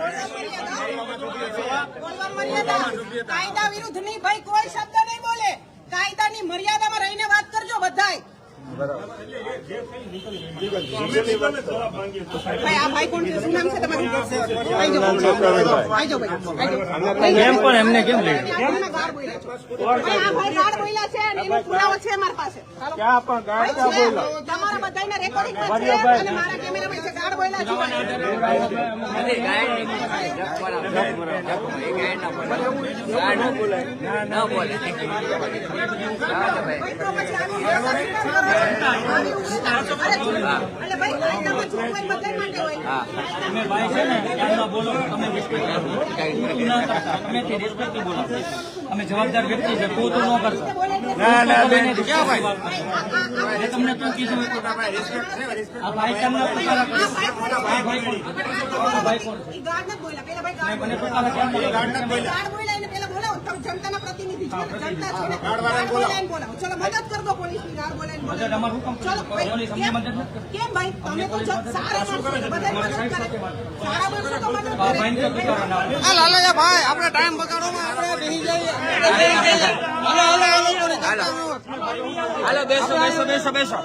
બોલવા મર્યાદા. કાયદા વિરુદ્ધ નહીં ભાઈ, કોઈ શબ્દ નહીં બોલે. કાયદાની મર્યાદામાં રહીને વાત કરજો બધાય. ભાઈ, આ ભાઈ કોણ છે? શું નામ છે તમારું? આઈ જાઓ. એમ પણ એમને કેમ લઈ ભાઈ, આ ભાઈ ગાળ બોલ્યા છે અને એનો પુરાવો છે મારી પાસે. હાલો. ક્યાં પણ ગાડી ક્યાં બોલ્યા? તમારા બધાના રેકોર્ડિંગમાં છે અને મારા કેમેરામાં છે. ગાળ બોલ્યા છે. ભાઈ, તો પછી અરે ભાઈ, કાયદામાં જોગવાઈ બધા માટે હોય. તમે ભાઈ છે ને ધ્યાનમાં બોલો, તમે રિસ્પેક્ટ કરો. ના કરતા, તમે તે રિસ્પેક્ટ બોલો. અમે જવાબદાર વ્યક્તિ છે, તું તો ન કરશો. ના ક્યાં ભાઈ? મેં તમને તું કીધું આ ભાઈ તમને પુકારા કરે. આ ભાઈ કોણ છે? આ ભાઈ કોણ છે? ઈ ગાળ નથી બોલ્યા. પેલા ભાઈ ગાળ મને પુકારા કેમ બોલે? ગાળ બોલ્યા એને પેલા બોલાવો. તમે જનતાના પ્રતિનિધિ છો ને, જનતા છો ને. ગાળ બોલાવીને બોલાવો. ચલો મદદ કર દો પોલીસની. ગાળ બોલાવીને બોલાવો. મદદ અમારું હુકમ ચલો ભાઈ, પોલીસ અમને મદદ નથી કરતી. કેમ ભાઈ? તમે તો સારા માણસો છો, બધાય મદદ કરે. સારા માણસો તો મદદ આ કરે. ભાઈને તો પુકારા ના આવે. લાલાયા ભાઈ, આપણે ટાઈમ બગાડવામાં આપણે બેસી જઈએ. હાલો બેસો બેસો બેસો બેસો.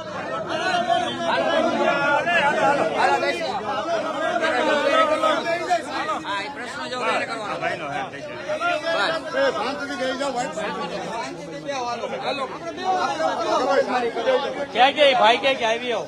ક્યાં કે ભાઈ કે આવી આવો.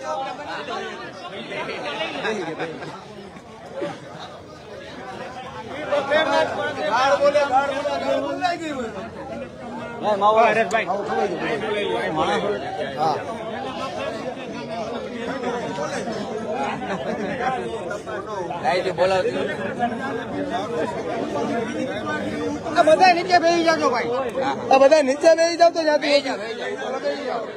આ બધા નીચે બેસી જાજો ભાઈ. આ બધા નીચે બેસી જાવ તો જાતી બધા બેસી જાવ ને.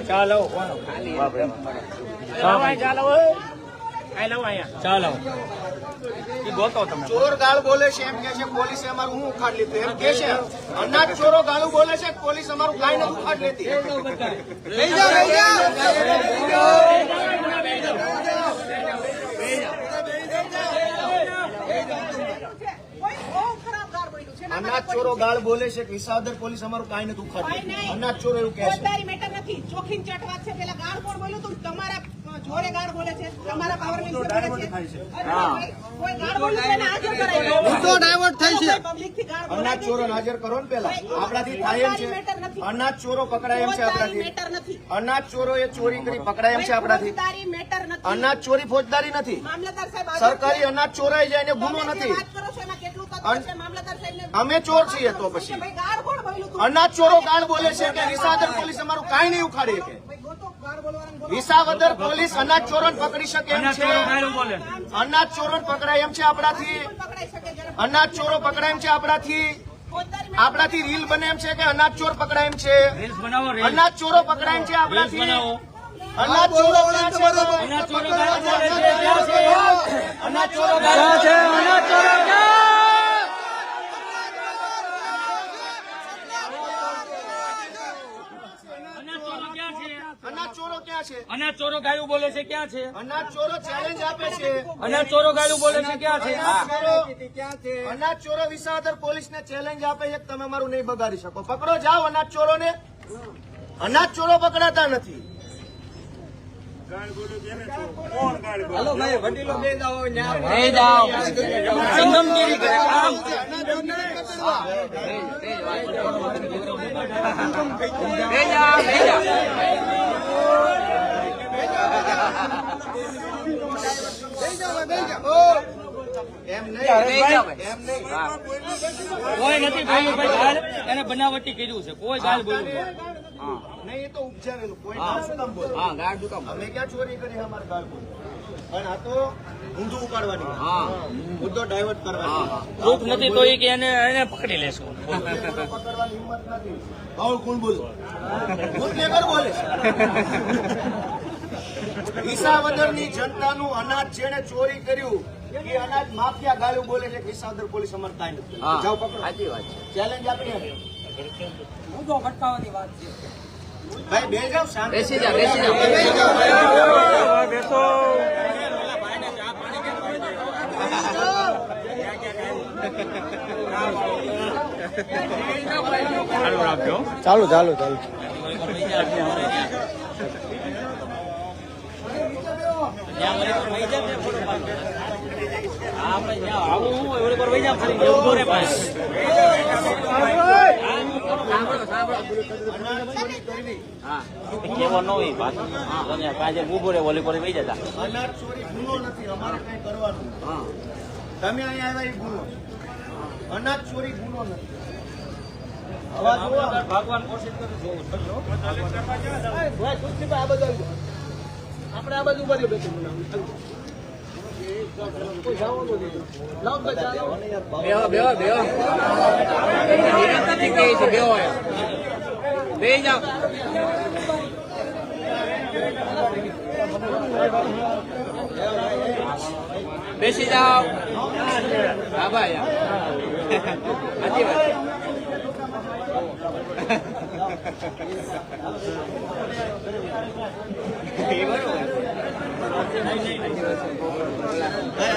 ચાલો ચાલો ગોતો તમે. ચોર ગાળ બોલે છે એમ કે છે પોલીસે અમારું હું ઉખાડ લીધું એમ કે છે. અનાજ ચોરો ગાળું બોલે છે પોલીસ અમારું કાંઈ નથી ઉખાડ લેતી. બેસી જાવ બેસી જાવ. કોઈ બહુ ખરાબ ગાળ બોલ્યું છે. અનાજ ચોરો ગાળ બોલે છે કે વિસાવદર પોલીસ અમારું કાંઈ નથી ઉખાડ ભાઈ લેતી. નહીં. અનાજ ચોરો એવું કહે છે. ફોજદારી મેટર નથી. ચોખીન ચટ વાત છે. પેલા ગાળ કોણ બોલ્યું તું? તમારા જોડે ગાળ બોલે છે. તમારા પાવર મિનિસ્ટર બોલે છે. અરે ભાઈ, કોઈ ગાળ બોલ્યું તો એને હાજર કરાવી. મુદ્દો ડાયવર્ટ થાય છે. પબ્લિકથી ગાળ બોલાય અનાજ છે. ચોરો હાજર કરો ને પેલા. ભાઈ, આપણાથી થાય એમ ફોજદારી મેટર છે. નથી. અનાજ ચોરો પકડાય એમ છે ફોજદારી આપણાથી. મેટર નથી. અનાજ ચોરો એ ચોરી કરી પકડાય એમ છે આપણાથી. ફોજદારી મેટર નથી. અનાજ ચોરી ફોજદારી નથી. મામલતદાર સાહેબ હાજર સરકારી છે. અનાજ ચોરાઈ જાય એને ગુનો તમે જે નથી. વાત કરો છો એમાં કેટલું તત્વ છે? મામલતદાર સાહેબને અમે ચોર છીએ તો પછી. ભાઈ ગાળ કોણ બોલ્યું તું? અનાજ ચોરો ગાળ બોલે છે કે વિસાવદર પોલીસ અમારું કાંઈ નહીં ઉખાડે કે ભાઈ ગોતો ગાળ બોલવાનું બોલો. વિસાવદર પોલીસ અનાજ ચોરોને પકડી શકે એમ છે. બોલે અનાજ ચોરોને પકડાય એમ છે આપણાથી. પકડાઈ શકે જ્યારે અનાજ ચોરો પકડાય એમ છે આપણાથી. ફોજદારી આપણાથી રીલ બને એમ છે કે અનાજ ચોર પકડાય એમ છે. રીલ્સ બનાવો રીલ્સ અનાજ ચોરો પકડાય એમ છે રીલ્સ આપણાથી. બનાવો. અનાજ ચોરો ક્યાં છે? અનાજ ચોરો ગાળો બોલે છે ક્યાં છે? અનાજ ચોરો ક્યાં છે? અનાજ ચોરો ક્યાં? અનાજ ચોરો ક્યાં છે? અનાજ ચોરો ક્યાં છે? અનાજ ચોરો ગાયું બોલે છે ક્યાં છે? અનાજ ચોરો ચેલેન્જ આપે છે. અનાજ ચોરો ગાયું બોલે છે ક્યાં છે? અનાજ ચોરો વિસાવદર પોલીસને ચેલેન્જ આપે છે કે તમે અમારું નહીં બગાડી શકો. પકડો જાઓ અનાજ ચોરોને. અનાજ ચોરો પકડાતા નથી. કોણ ગાળ બોલે? હાલો ભાઈ, વડીલો બે જાઓ ન્યા. એ જાઓ સંગમગીરી કરે કામ. એમ નહીં. એમ નહીં. કોઈ નથી બોલ્યું ભાઈ ગાળ એને બનાવટી કર્યું છે. કોઈ ગાળ બોલ્યું નથી. નહીં, એ તો ઉપજાવેલું. કોઈ ગાળ શું કામ બોલે? અમે ક્યાં ચોરી કરી અમારે ગાળ બોલે? અને આ તો ઊંધું ઉપાડવાની મુદ્દો ડાયવર્ટ કરવાની પ્રૂફ નથી તો એ કે એને પકડી લેશું. પકડવાની હિંમત નથી. કહું કોણ બોલું બુટલેગર બોલે વિસાવદરની જનતાનું અનાજ જેને ચોરી કર્યું એ અનાજ માફિયા ગાળું બોલે છે. વિસાવદર પોલીસ અમારે કાંઈ નથી. જાઓ પકડો. સાચી વાત છે. ચેલેન્જ આપીએ. ઊંધો ભટકાવવાની વાત છે. ભાઈ બે જાઓ શાંતિ. બેસી જાઓ. બેસો. ચાલુ રાખજો. ચાલુ. અનાજ ચોરી ગુનો નથી. અમારે કઈ કરવાનું. તમે અહીંયા આવ્યા એ ગુનો. અનાજ ચોરી ગુનો નથી. અવાજ જુઓ. ભગવાન કોશિશ કરી જોવું આ બધું આપણે આ બાજુ ઉભા રહ્યો. બેસી જાઓ. હા ભાઈ સાચી વાત.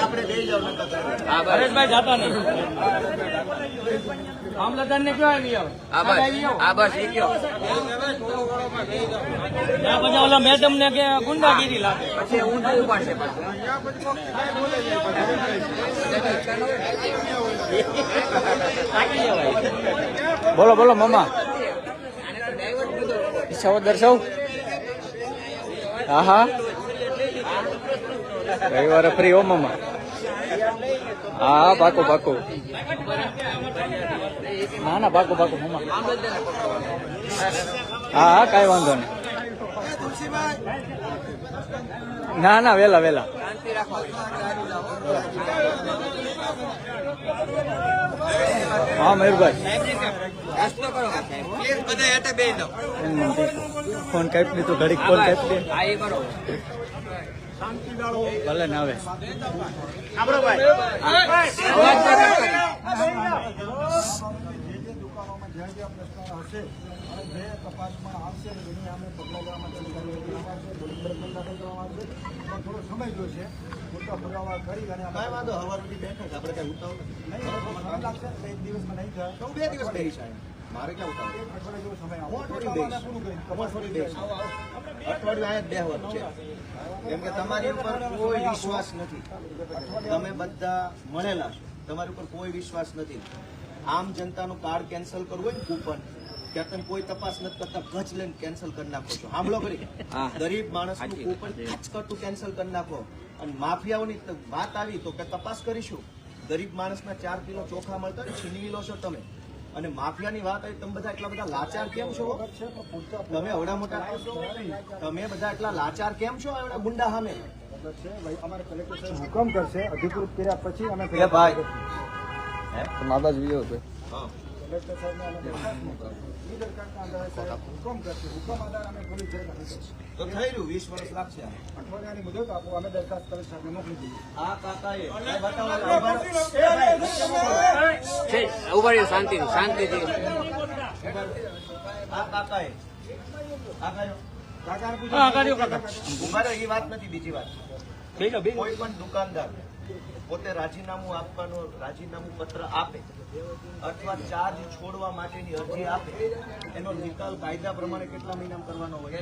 આપણે દઈ જાવ. હરેશભાઈ જાતા નહીં. મામલતદાર ને કયો આવી બધા ઓલા મેડમ ને કે ગુંડાગીરી લાગે પછી ઊંધું ઉપાડશે. બોલો મામા. ઈચ્છાઓ દર્શાવ. હા રવિવારે ફ્રી હો મામા. હા પાકું. ના પાકું મામા. હા કાંઈ વાંધો નહીં. ના વેલા. હા મયુરભાઈ ફોન કાપી લીધું. ઘડીક ફોન કાપી દે. ભલે ને આવે. જે તપાસમાં આવશે એની અમે પગલાં લેવા માટે થોડો સમય જોશે. મોટા પુરાવા કરી અને કાંઈ વાંધો. હવાર સુધી બેઠક આપણે કઈ ઉતાવળ નહીં લાગશે. એક દિવસમાં નહીં થાય તો 2 દિવસ બેસી સાહેબ. મારે ક્યાં ઉતાવળ. એક અઠવાડિયા જેવો સમય હું અઠવાડિયું બેસીશ. અઠવાડિયું અહીંયા જ બેહવાનું છે. કેમ કે તમારી ઉપર કોઈ વિશ્વાસ નથી. તમે બધા મળેલા છો. તમારી ઉપર કોઈ વિશ્વાસ નથી. આમ જનતાનું કાર્ડ કેન્સલ કરવું હોય ને કૂપન ત્યાં તમે કોઈ તપાસ નથી કરતા. ગજ લઈને કેન્સલ કરી નાખો છો. સાંભળો કરી. ગરીબ માણસનું કૂપન ખચકટું કેન્સલ કરી નાખો. અને માફિયાઓની વાત આવી તો કે તપાસ કરીશું. ગરીબ માણસના 4 કિલો ચોખા મળતા ને છીનવી લો છો તમે. અને માફિયાની વાત આવી. તમે બધા એટલા બધા લાચાર કેમ છો? તમે અવડા મોટા તમે બધા એટલા લાચાર કેમ છો? એવડા ગુંડા સામે અમારે કલેક્ટર સાહેબ હુકમ કરશે. અધિકૃત કર્યા પછી અમે ભાઈ મા બાજુ વિડીયો કલેક્ટર સાહેબને અમે દરખાસ્ત મોકલીએ. એ દરખાસ્તના આધારે સાહેબ હુકમ કરશે. હુકમ આધારે અમે પોલીસ જેલમાં જઈશું. તો થઈ રહ્યું 20 વર્ષ લાગશે. અઠવાડિયાની મુદત આપો. અમે દરખાસ્ત કલેક્ટર સાહેબને મોકલી દઈએ. આ કાકાએ શાંતિથી. આ કાકાએ કાકાને પૂછો. ઉભા રહો. એ વાત નથી. બીજી વાત, કોઈ પણ દુકાનદાર પોતે રાજીનામું પત્ર આપે અથવા ચાર્જ છોડવા માટેની અરજી આપે એનો નિકાલ કાયદા પ્રમાણે કેટલા મહિનામાં કરવાનો હોય?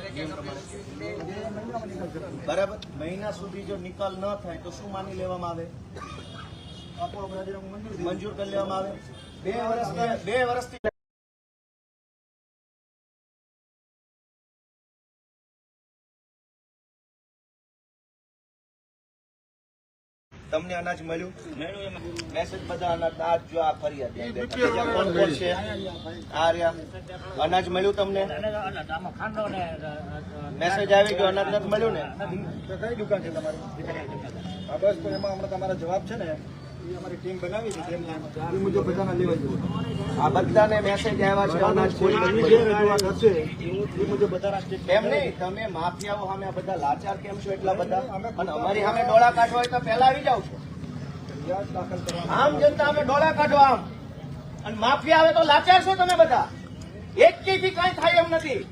બરાબર. મહિના સુધી જો નિકાલ ન થાય તો શું માની લેવામાં આવે? મંજૂર કરી લેવામાં આવે. 2 વર્ષથી તમને અનાજ મળ્યું? મેસેજ બધા અનાજ આ જો આ ફરિયાદ બીજા કોણ કોણ છે? આ રહ્યા અનાજ મળ્યું તમને? મેસેજ આવી ગયો અનાજ નથી મળ્યું ને? તો કઈ દુકાન છે તમારી? હા બસ તો એમાં હમણાં તમારા જવાબ છે ને એ અમારી ટીમ બનાવી છે તેમને એ મુજબ બધાના લેવા જોઈએ. આ બધાને મેસેજ આવ્યા છે અનાજ કોઈ નથી જે મળ્યું. રજૂઆત હશે એ મુજબ બધાના સ્ટેટ એમ નહીં, તમે માફિયાઓ સામે આ બધા લાચાર કેમ છો એટલા બધા? અને અમારી સામે ડોળા કાઢવા હોય તો પહેલા આવી જાવ છો. દાખલ કરવા આમ જનતા અમે ડોળા કાઢો આમ, અને માફિયા આવે તો લાચાર છો તમે બધા. એક થી કઈ થાય એમ નથી.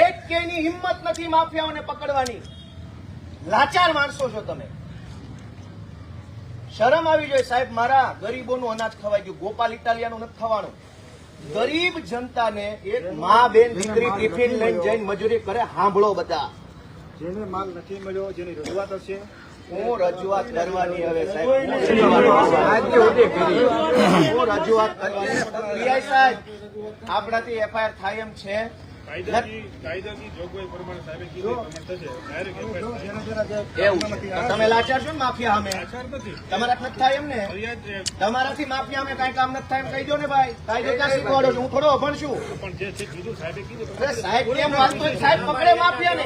એક ની હિંમત નથી માફિયાઓને પકડવાની. લાચાર માણસો છો તમે. શરમ આવી જોઈએ સાહેબ. મારા ગરીબોનું અનાજ ખવાઈ ગયું. ગોપાલ ઇટાલિયાનું નથી ખવાનું. ગરીબ જનતાને એક મા બેન દીકરી ટિફિન લઈને જઈને મજૂરી કરે. સાંભળો બધા, જેને માલ નથી મળ્યો જેની રજૂઆત હશે હું રજૂઆત કરવાની હવે સાહેબ. હું રજૂઆત કરવાની. પીઆઈ સાહેબ, આપણાથી એફઆઈઆર થાય એમ છે? કાયદાની જોગવાઈ પ્રમાણે સાહેબે કીધું પ્રમાણે થશે. ડાયરેક્ટ એવું છે. તો તમે લાચાર છો ને માફિયા સામે? નથી તમારા નથી થાય એમ ને? ફરિયાદ છે, તમારાથી માફિયા અમે કઈ કામ નથી થાય એમ કહી દો ને ભાઈ. કાયદો ક્યાં શીખવાડો છો? હું થોડો અભણ છું. પણ જે છે કીધું સાહેબે કીધું અરે સાહેબ કેમ વાંચતો હોય? સાહેબ પકડે માફિયાને.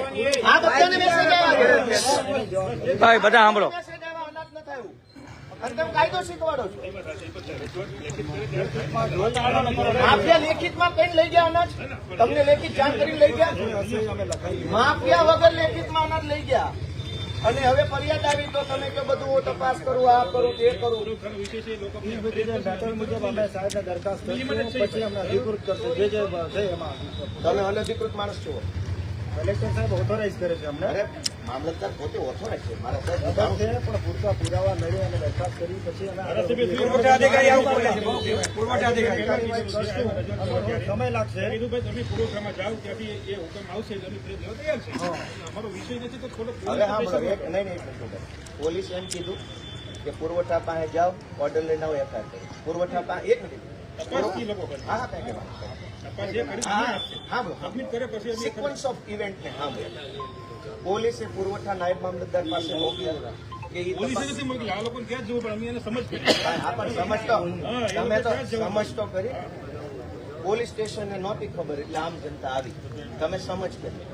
આ બધાને મેસેજ આવ્યા. ભાઈ બધા સાંભળો. મેસેજ આવ્યા, અનાજ ન થયું. અને તમે કાયદો શીખવાડો છો. માફિયા લેખિતમાં કઈ લઈ ગયા અનાજ? તમને લેખિત જાણ કરીને લઈ ગયા? માફિયા વગર લેખિતમાં અનાજ લઈ ગયા. અને હવે ફરિયાદ આવી તો તમે કે બધું હું તપાસ કરું, આ કરું, તે કરું. મેટર મુજબ અમે સાહેબને દરખાસ્ત કરીશું પછી અમને અધિકૃત કરશે જે છે એમાં તમે અનધિકૃત માણસ છો. કલેક્ટર સાહેબ ઓથોરાઇઝ કરે છે અમને અરે મામલતદાર પોતે ઓથોરાઇઝ છે. મારા સાહેબ ખબર છે પણ પૂરતા પુરાવા મેળવી અને દરખાસ્ત કરી પછી અમે સમય લાગશે. કીધું ભાઈ તમે પુરવઠામાં જાઓ ત્યાંથી એ હુકમ આવશે એટલે અમે લેવા તૈયાર છે. અમારો વિષય નથી તો થોડો હવે હા બોલો. નહીં પોલીસ એમ કીધું કે પુરવઠા પાસે જાઓ, ઓર્ડર લઈને આવો, એફઆઈઆર કરો. પુરવઠા પાસે એક મિનિટ. તપાસથી લોકો કરે. હા હા કઈ કહેવાનું. તપાસ જે કરી હા બોલો. સબમિટ કરે પછી અમે સિક્વન્સ ઓફ ઇવેન્ટ ને હા બોલો. પોલીસે પુરવઠા નાયબ મામલતદાર પાસે મોકલ્યા કે ઈ પોલીસે તપાસ. નથી મોકલી. આ લોકોને ક્યાં જવું પણ અમે એને સમજ કરી. હા પણ સમજતો તમે તો સમજતો કરી. પોલીસ સ્ટેશનને નહોતી ખબર એટલે આમ જનતા આવી. તમે સમજ કરી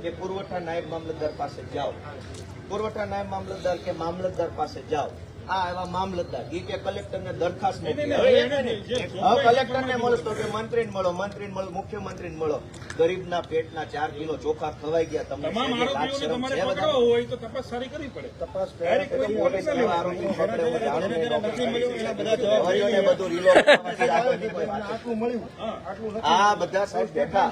કે પુરવઠા નાયબ મામલતદાર પાસે જાઓ. પુરવઠા નાયબ મામલતદાર કે મામલતદાર પાસે જાઓ. આ એવા મામલતદાર ઈ કે કલેક્ટરને દરખાસ્ત મોકલી. હવે કલેક્ટરને મળો તો કે મંત્રીને મળો, મંત્રીને મળો, મુખ્યમંત્રીને મળો. ગરીબના પેટના 4 કિલો ચોખા ખવાઈ ગયા. તમને તમામ લાજ આરોપીઓને શરમ તમારે છે બધા? પકડવા હોય તો તપાસ સારી કરવી પડે. તપાસ ડાયરેક્ટ કોઈ પોલીસ પોલીસ એવા આરોપી પકડે હું જાણું નહીં. પ્રહરીઓને બધું reload કરવાથી આગળની કોઈ વાત આટલું મળ્યું આટલું નથી. આ બધા સાહેબ બેઠા.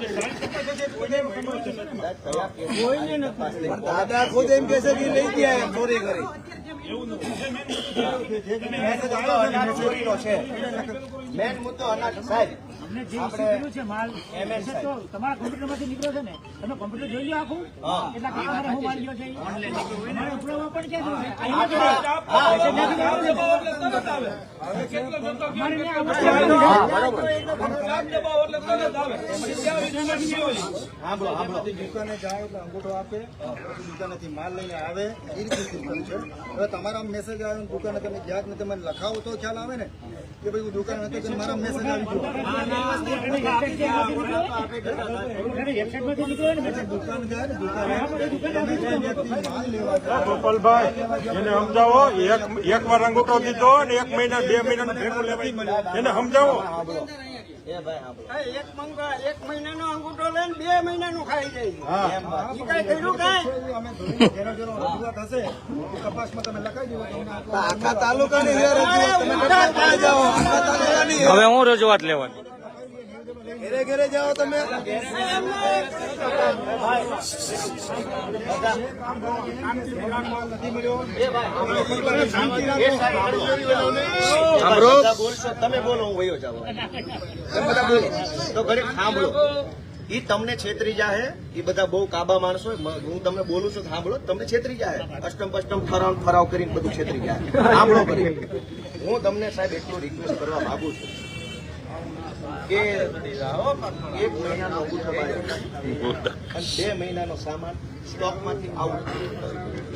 દાદા ખુદ એમ કે છે કે લઈ ગયા એમ ચોરી કરી ચોરીનો છે. મેન મુદ્દો અનાજ સાહેબ. MS સાહેબ. તમારા કોમ્પ્યુટરમાંથી નીકળ્યો છે ને તમે કોમ્પ્યુટર જોઈ લો આખું હા. એટલા કાકા મારે હું મારી ગયો છે મારે ઉપડવામાં પણ ક્યાં જોવે? સાંભળો સાંભળો. દુકાને જાય એટલે અંગૂઠો આપે પછી દુકાનેથી માલ લઈને આવે એ રીતે સિસ્ટમ છે. હવે તમારા મેસેજ આવે ને દુકાને તમે ગયા જ ને તમે લખાવો તો ખ્યાલ આવે ને કે ભાઈ હું દુકાન હતો કે મારા મેસેજ આવી ગયો. દુકાન જાય ને દુકાને તમે જે વ્યક્તિ માલ લેવા જાય ગોપાલભાઈ એને સમજાવો. એક વાર અંગૂઠો દીધો ને 1 મહિના 2 મહિનાનું ભેગું લેવાય એને સમજાવો. સાંભળો એ ભાઈ સાંભળો. એક મહિનાનો અંગૂઠો લઈને 2 મહિનાનું ખાઈ જાય. એમ વાત. ઈ કઈ કર્યું કાંઈ? અમે ધોઈને જેનો જેનો રજૂઆત હશે એ તપાસમાં તમે લખાઈ દો તમને આખા તાલુકાની રજૂઆત હવે હું રજૂઆત લેવાની. ઘરે ઘરે જાઓ તમે નથી મળ્યો એ ભાઈ સાંભળો. એ સાહેબ સાંભળો. બધા બોલશો તમે બોલો હું વયો જાવ. તમે બધા બોલો તો ઘડીક સાંભળો. ઈ તમને છેતરી જાહે. ઈ બધા બહુ કાબા માણસો. હું તમને બોલું છું સાંભળો. તમને છેતરી જાહે. અષ્ટમ પષ્ટમ ફરાવ કરીને બધું છેતરી જાય. સાંભળો કરી. હું તમને સાહેબ એટલું રિક્વેસ્ટ કરવા માંગુ છું કે 1 મહિનાનો અંગૂઠો બાંધ્યો અને 2 મહિનાનો સામાન સ્ટોકમાંથી આઉટ.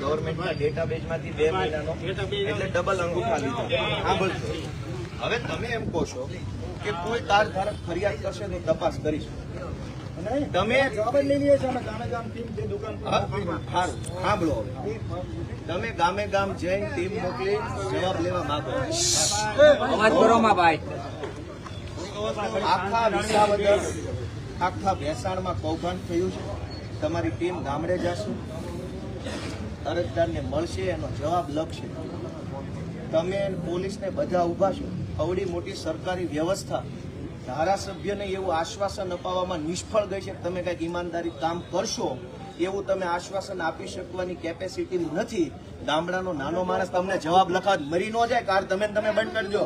ગવર્મેન્ટના ડેટાબેઝમાંથી 2 મહિનાનો એટલે ડબલ અંગૂઠા લીધા. સાંભળજો, હવે તમે એમ કહો છો કે કોઈ કાર ધારક ફરિયાદ કરશે તો તપાસ કરીશું. તમે જવાબ જ લઈ લઈએ છીએ અમે ગામે ગામ ટીમ જે દુકાન પર સારું સાંભળો, હવે તમે ગામે ગામ જઈને ટીમ મોકલી જવાબ લેવા માંગો. આખા વિસાવદર આખા ભેસાણમાં કૌભાંડ થયું છે. તમારી ટીમ ગામડે જશે, અરજદારને મળશે, એનો જવાબ લખશે. તમે પોલીસને બધા ઉભા છો. અવડી મોટી સરકારી વ્યવસ્થા ધારાસભ્યને એવું આશ્વાસન અપાવવામાં નિષ્ફળ ગઈ છે. તમે કંઈક ઈમાનદારી કામ કરશો એવું તમે આશ્વાસન આપી શકવાની કેપેસિટી નથી. ગામડાનો નાનો માણસ તમને જવાબ લખાવ મરી ન જાય કાર તમે બંધ કરજો.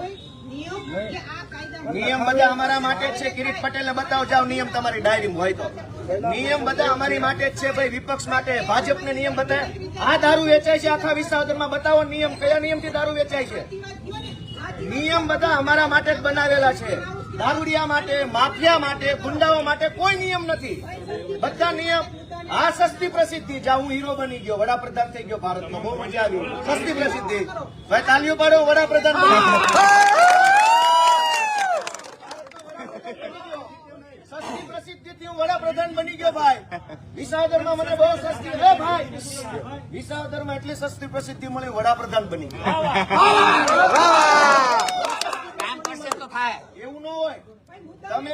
નિયમ બધા અમારા માટે જ છે. કિરીટ પટેલને બતાવો, જાઓ નિયમ તમારી ડાયરીમાં હોય તો. નિયમ બધા અમારી માટે જ છે ભાઈ, વિપક્ષ માટે. ભાજપને નિયમ બતાવે. આ દારૂ વેચાય છે આખા વિસાવદરમાં, બતાવો નિયમ, કયા નિયમથી દારૂ વેચાય છે. નિયમ બધા અમારા માટે જ બનાવેલા છે. દારૂડિયા માટે, માફિયા માટે, ગુંડાઓ માટે કોઈ નિયમ નથી. બધા નિયમ. આ સસ્તી પ્રસિદ્ધિ, જ્યાં હું હીરો બની ગયો, વડાપ્રધાન થઈ ગયો ભારતમાં, બહુ મજા આવી. સસ્તી પ્રસિદ્ધિ, ભાઈ તાલીઓ પાડો, વડાપ્રધાન સસ્તી પ્રસિદ્ધિથી હું વડાપ્રધાન બની ગયો ભાઈ. વિસાવદરમાં મને બહુ સસ્તી, હે ભાઈ, વિસાવદરમાં એટલી સસ્તી પ્રસિદ્ધિ મળી, વડાપ્રધાન બની ગયો. એવું ન હોય. તમે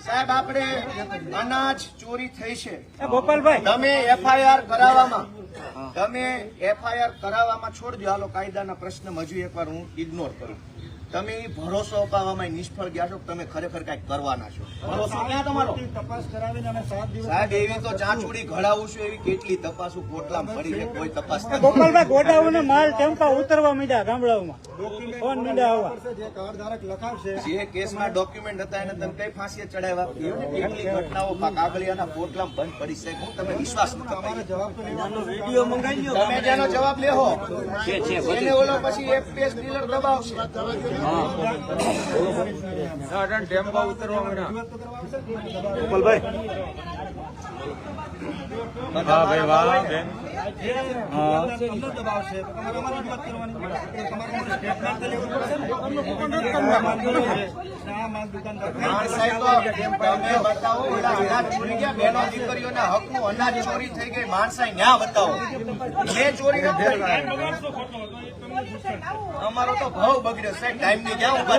સાહેબ, આપણે અનાજ ચોરી થઈ છે, ગોપાલભાઈ તમે એફઆઈઆર કરાવવામાં છોડજો. હાલો, કાયદાના પ્રશ્ન હજુ એકવાર હું ઇગ્નોર કરું. તમે ભરોસો અપાવવામાં નિષ્ફળ ગયા છો. તમે ખરેખર કઈક કરવાના છો. ભરોસો ક્યાં તમારો? તપાસ કરાવીને અમે 7 દિવસ સાહેબ, એવી તો ચાંચુડી ઘડાવું છું, એવી કેટલી તપાસું કોટલામાં પડી છે, કોઈ તપાસ નથી. ગોપાલભાઈ ગોડાઉન માલ ટેમ્પા ઉતરવા માંડ્યા ગામડાઓમાં. ફોન માંડ્યા આવવા. જે કાર ધારક લખાવશે જે કેસમાં ડોક્યુમેન્ટ હતા એને તમે કઈ ફાંસીએ ચડાવ્યા? કેટલી ઘટનાઓ કાગળિયાના કોટલામાં બંધ પડી છે. હું તમે વિશ્વાસ નથી. અમારે જવાબ તો લેવાનો વિડીયો મંગાવી લો. તમે જેનો જવાબ લેહો એને ઓલો પછી એક પેજ ડીલર દબાવશે. ટેમ્પા ઉતરવા માંડ્યા. રજૂઆત તો કરવા આવશે જ. ગોપાલભાઈ હા ભાઈ વાહ બેન. તમને દબાવશે તો તમારે અમારે રજૂઆત કરવાની. તમારે સ્ટેટમેન્ટ તો લેવું પડશે ને. આ માલ દુકાનદાર સાહેબ, તમે બતાવો, ઓલા અનાજ ચોરી ગયા, બહેનો દીકરીઓના હકનું અનાજ ચોરી થઈ ગઈ, માણસાઈ ન્યા બતાવો. મેં ચોરી નથી કરી. અમારો તો ભાવ બગડ્યો સાહેબ, ટાઈમ ની ક્યાં ઉભા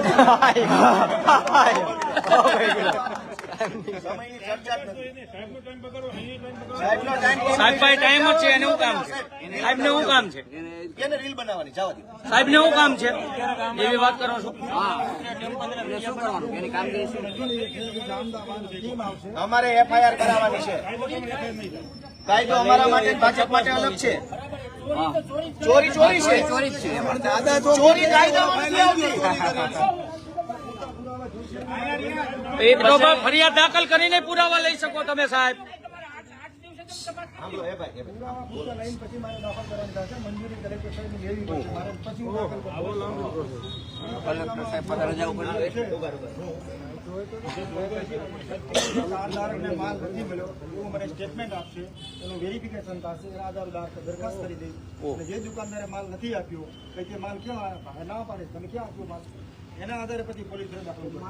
સમયની ચર્ચા જ નથી. સાહેબનો ટાઈમ સાહેબભાઈ ટાઈમ જ છે, એને શું કામ છે? સાહેબને શું કામ છે? એને રીલ બનાવવાની, જવા દો. સાહેબને શું કામ છે એવી વાત કરો છો? અમારે એફઆઈઆર કરાવવાની છે. કાયદો અમારા માટે, ભાજપ માટે અલગ છે. ચોરી ચોરી છે, ચોરી કાયદામાં નથી આવતી. એ તો ફરિયાદ દાખલ કરીને પુરાવા લઈ શકો તમે સાહેબ. સાંભળો, એ ભાઈ, એ ભાઈ. લાઈન પછી મારે દાખલ કરવાની થશે. મંજૂરી કલેક્ટર સાહેબની લેવી પડશે. મારે પછી હું દાખલ ધારકને માલ નથી મળ્યો એવું મને સ્ટેટમેન્ટ આપશે, એનું વેરિફિકેશન થશે, એના આધાર દરખાસ્ત કરી દઈશ. અને જે દુકાનદારે માલ નથી આપ્યો, કઈ તે માલ ક્યાં આવ્યા ના પાડે, તમે ક્યાં આપ્યો માલ, એના આધારે પછી પોલીસ દાખલ કરશે.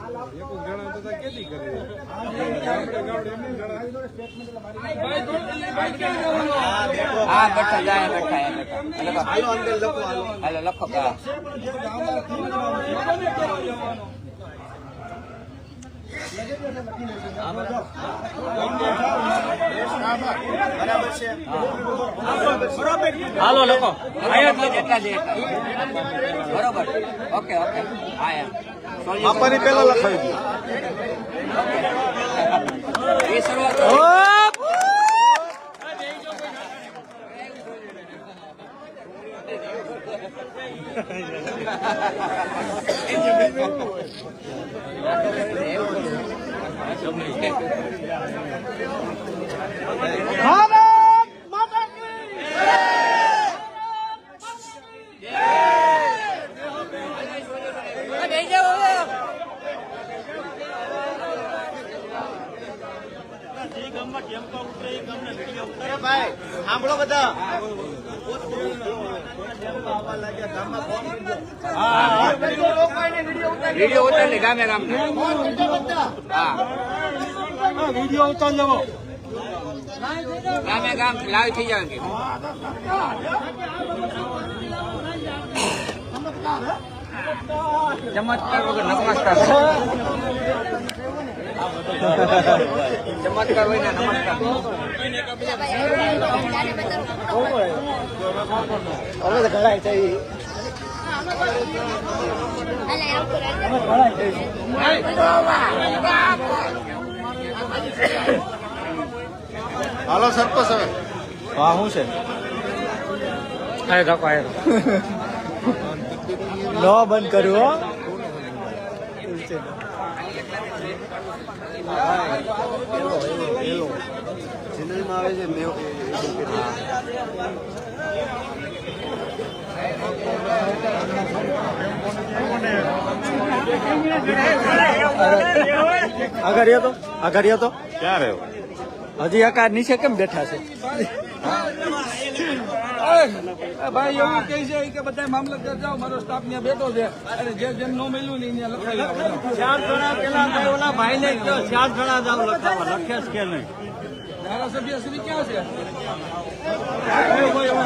હાલો, અંદર લખો, હાલો. બરાબર છે. હાલો લખો. બરોબર. Okay okay. હા આપવાની પેલા લખાવી એ શરૂઆત જય સાંભળો બધા વિડીયો ઉતારી ગામે ગામ વિડીયો ઉતાર લેવો ગામે ગામ લાઈવ થઈ જાય ચમત્કાર વગર નમસ્કાર ચમત્કાર હોય ને નમસ્કાર હવે તો ઘણા છે હાલો સરપંચ હવે હા શું છે ન બંધ કર્યું ચેનલમાં આવે છે આગળ તો ક્યાં રહ્યો હજી આકાર નીચે કેમ બેઠા છે ભાઈ એવું કહે છે કે બધા મામલતદાર જાઓ મારો સ્ટાફ ત્યાં બેઠો છે અને જે જેમ ન મળ્યું ને ત્યાં લખાવી આવો. 4 જણા પેલા ઓલા ભાઈને કહો 4 જણા જાવ લખાવા લખે છે કે નહીં ધારાસભ્ય શ્રી ક્યાં છે?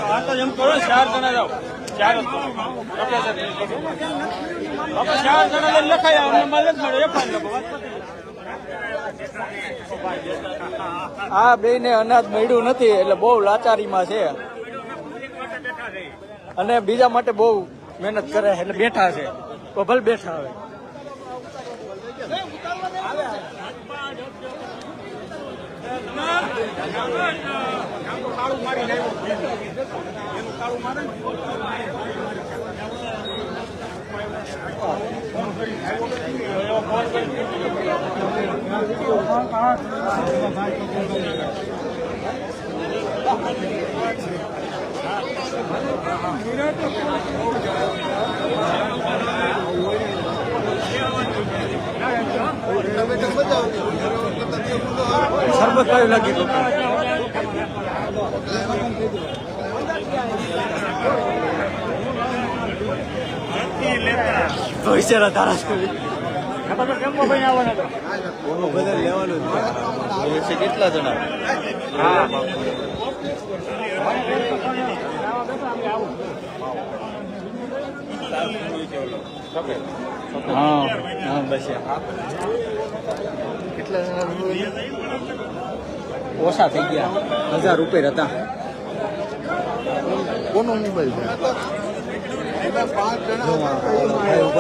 આ તો એમ કરો 4 જણા જાઓ 4 જણા લખાય અમને મળે જ મળે આ બેને અનાજ મળ્યું નથી એટલે બહુ લાચારીમાં છે અને બીજા માટે બહુ મહેનત કરે એટલે બેઠા છે તો ભલે બેઠા હવે સરબત કયું લાગી ભવિષ્યના ધારાસભ્ય બધા લેવાનું છે કેટલા જણા હા હા બસ કેટલા ઓછા થઈ ગયા 1000 રૂપિયા હતા કોનો મોબાઈલ છે એમાં 5 જણા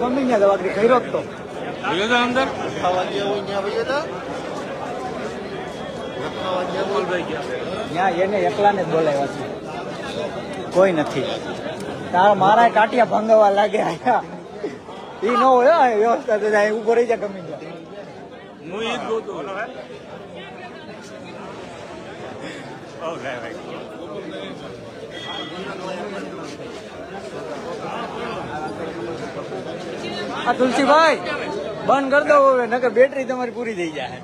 ગમી દવાખરી કર્યો જ તો અંદર ત્યાં એને એકલાને જ બોલાવ્યા છે કોઈ નથી તારા મારા ટાટિયા ભાંગવા લાગે આયા ઈ ન હોય હો, વ્યવસ્થા તો જાય ઉભો રહી જાય ગમી જાય હું ઈ જ ગોતો આ તુલસીભાઈ બંધ કરી દો હવે નકર બેટરી તમારી પૂરી થઈ જાય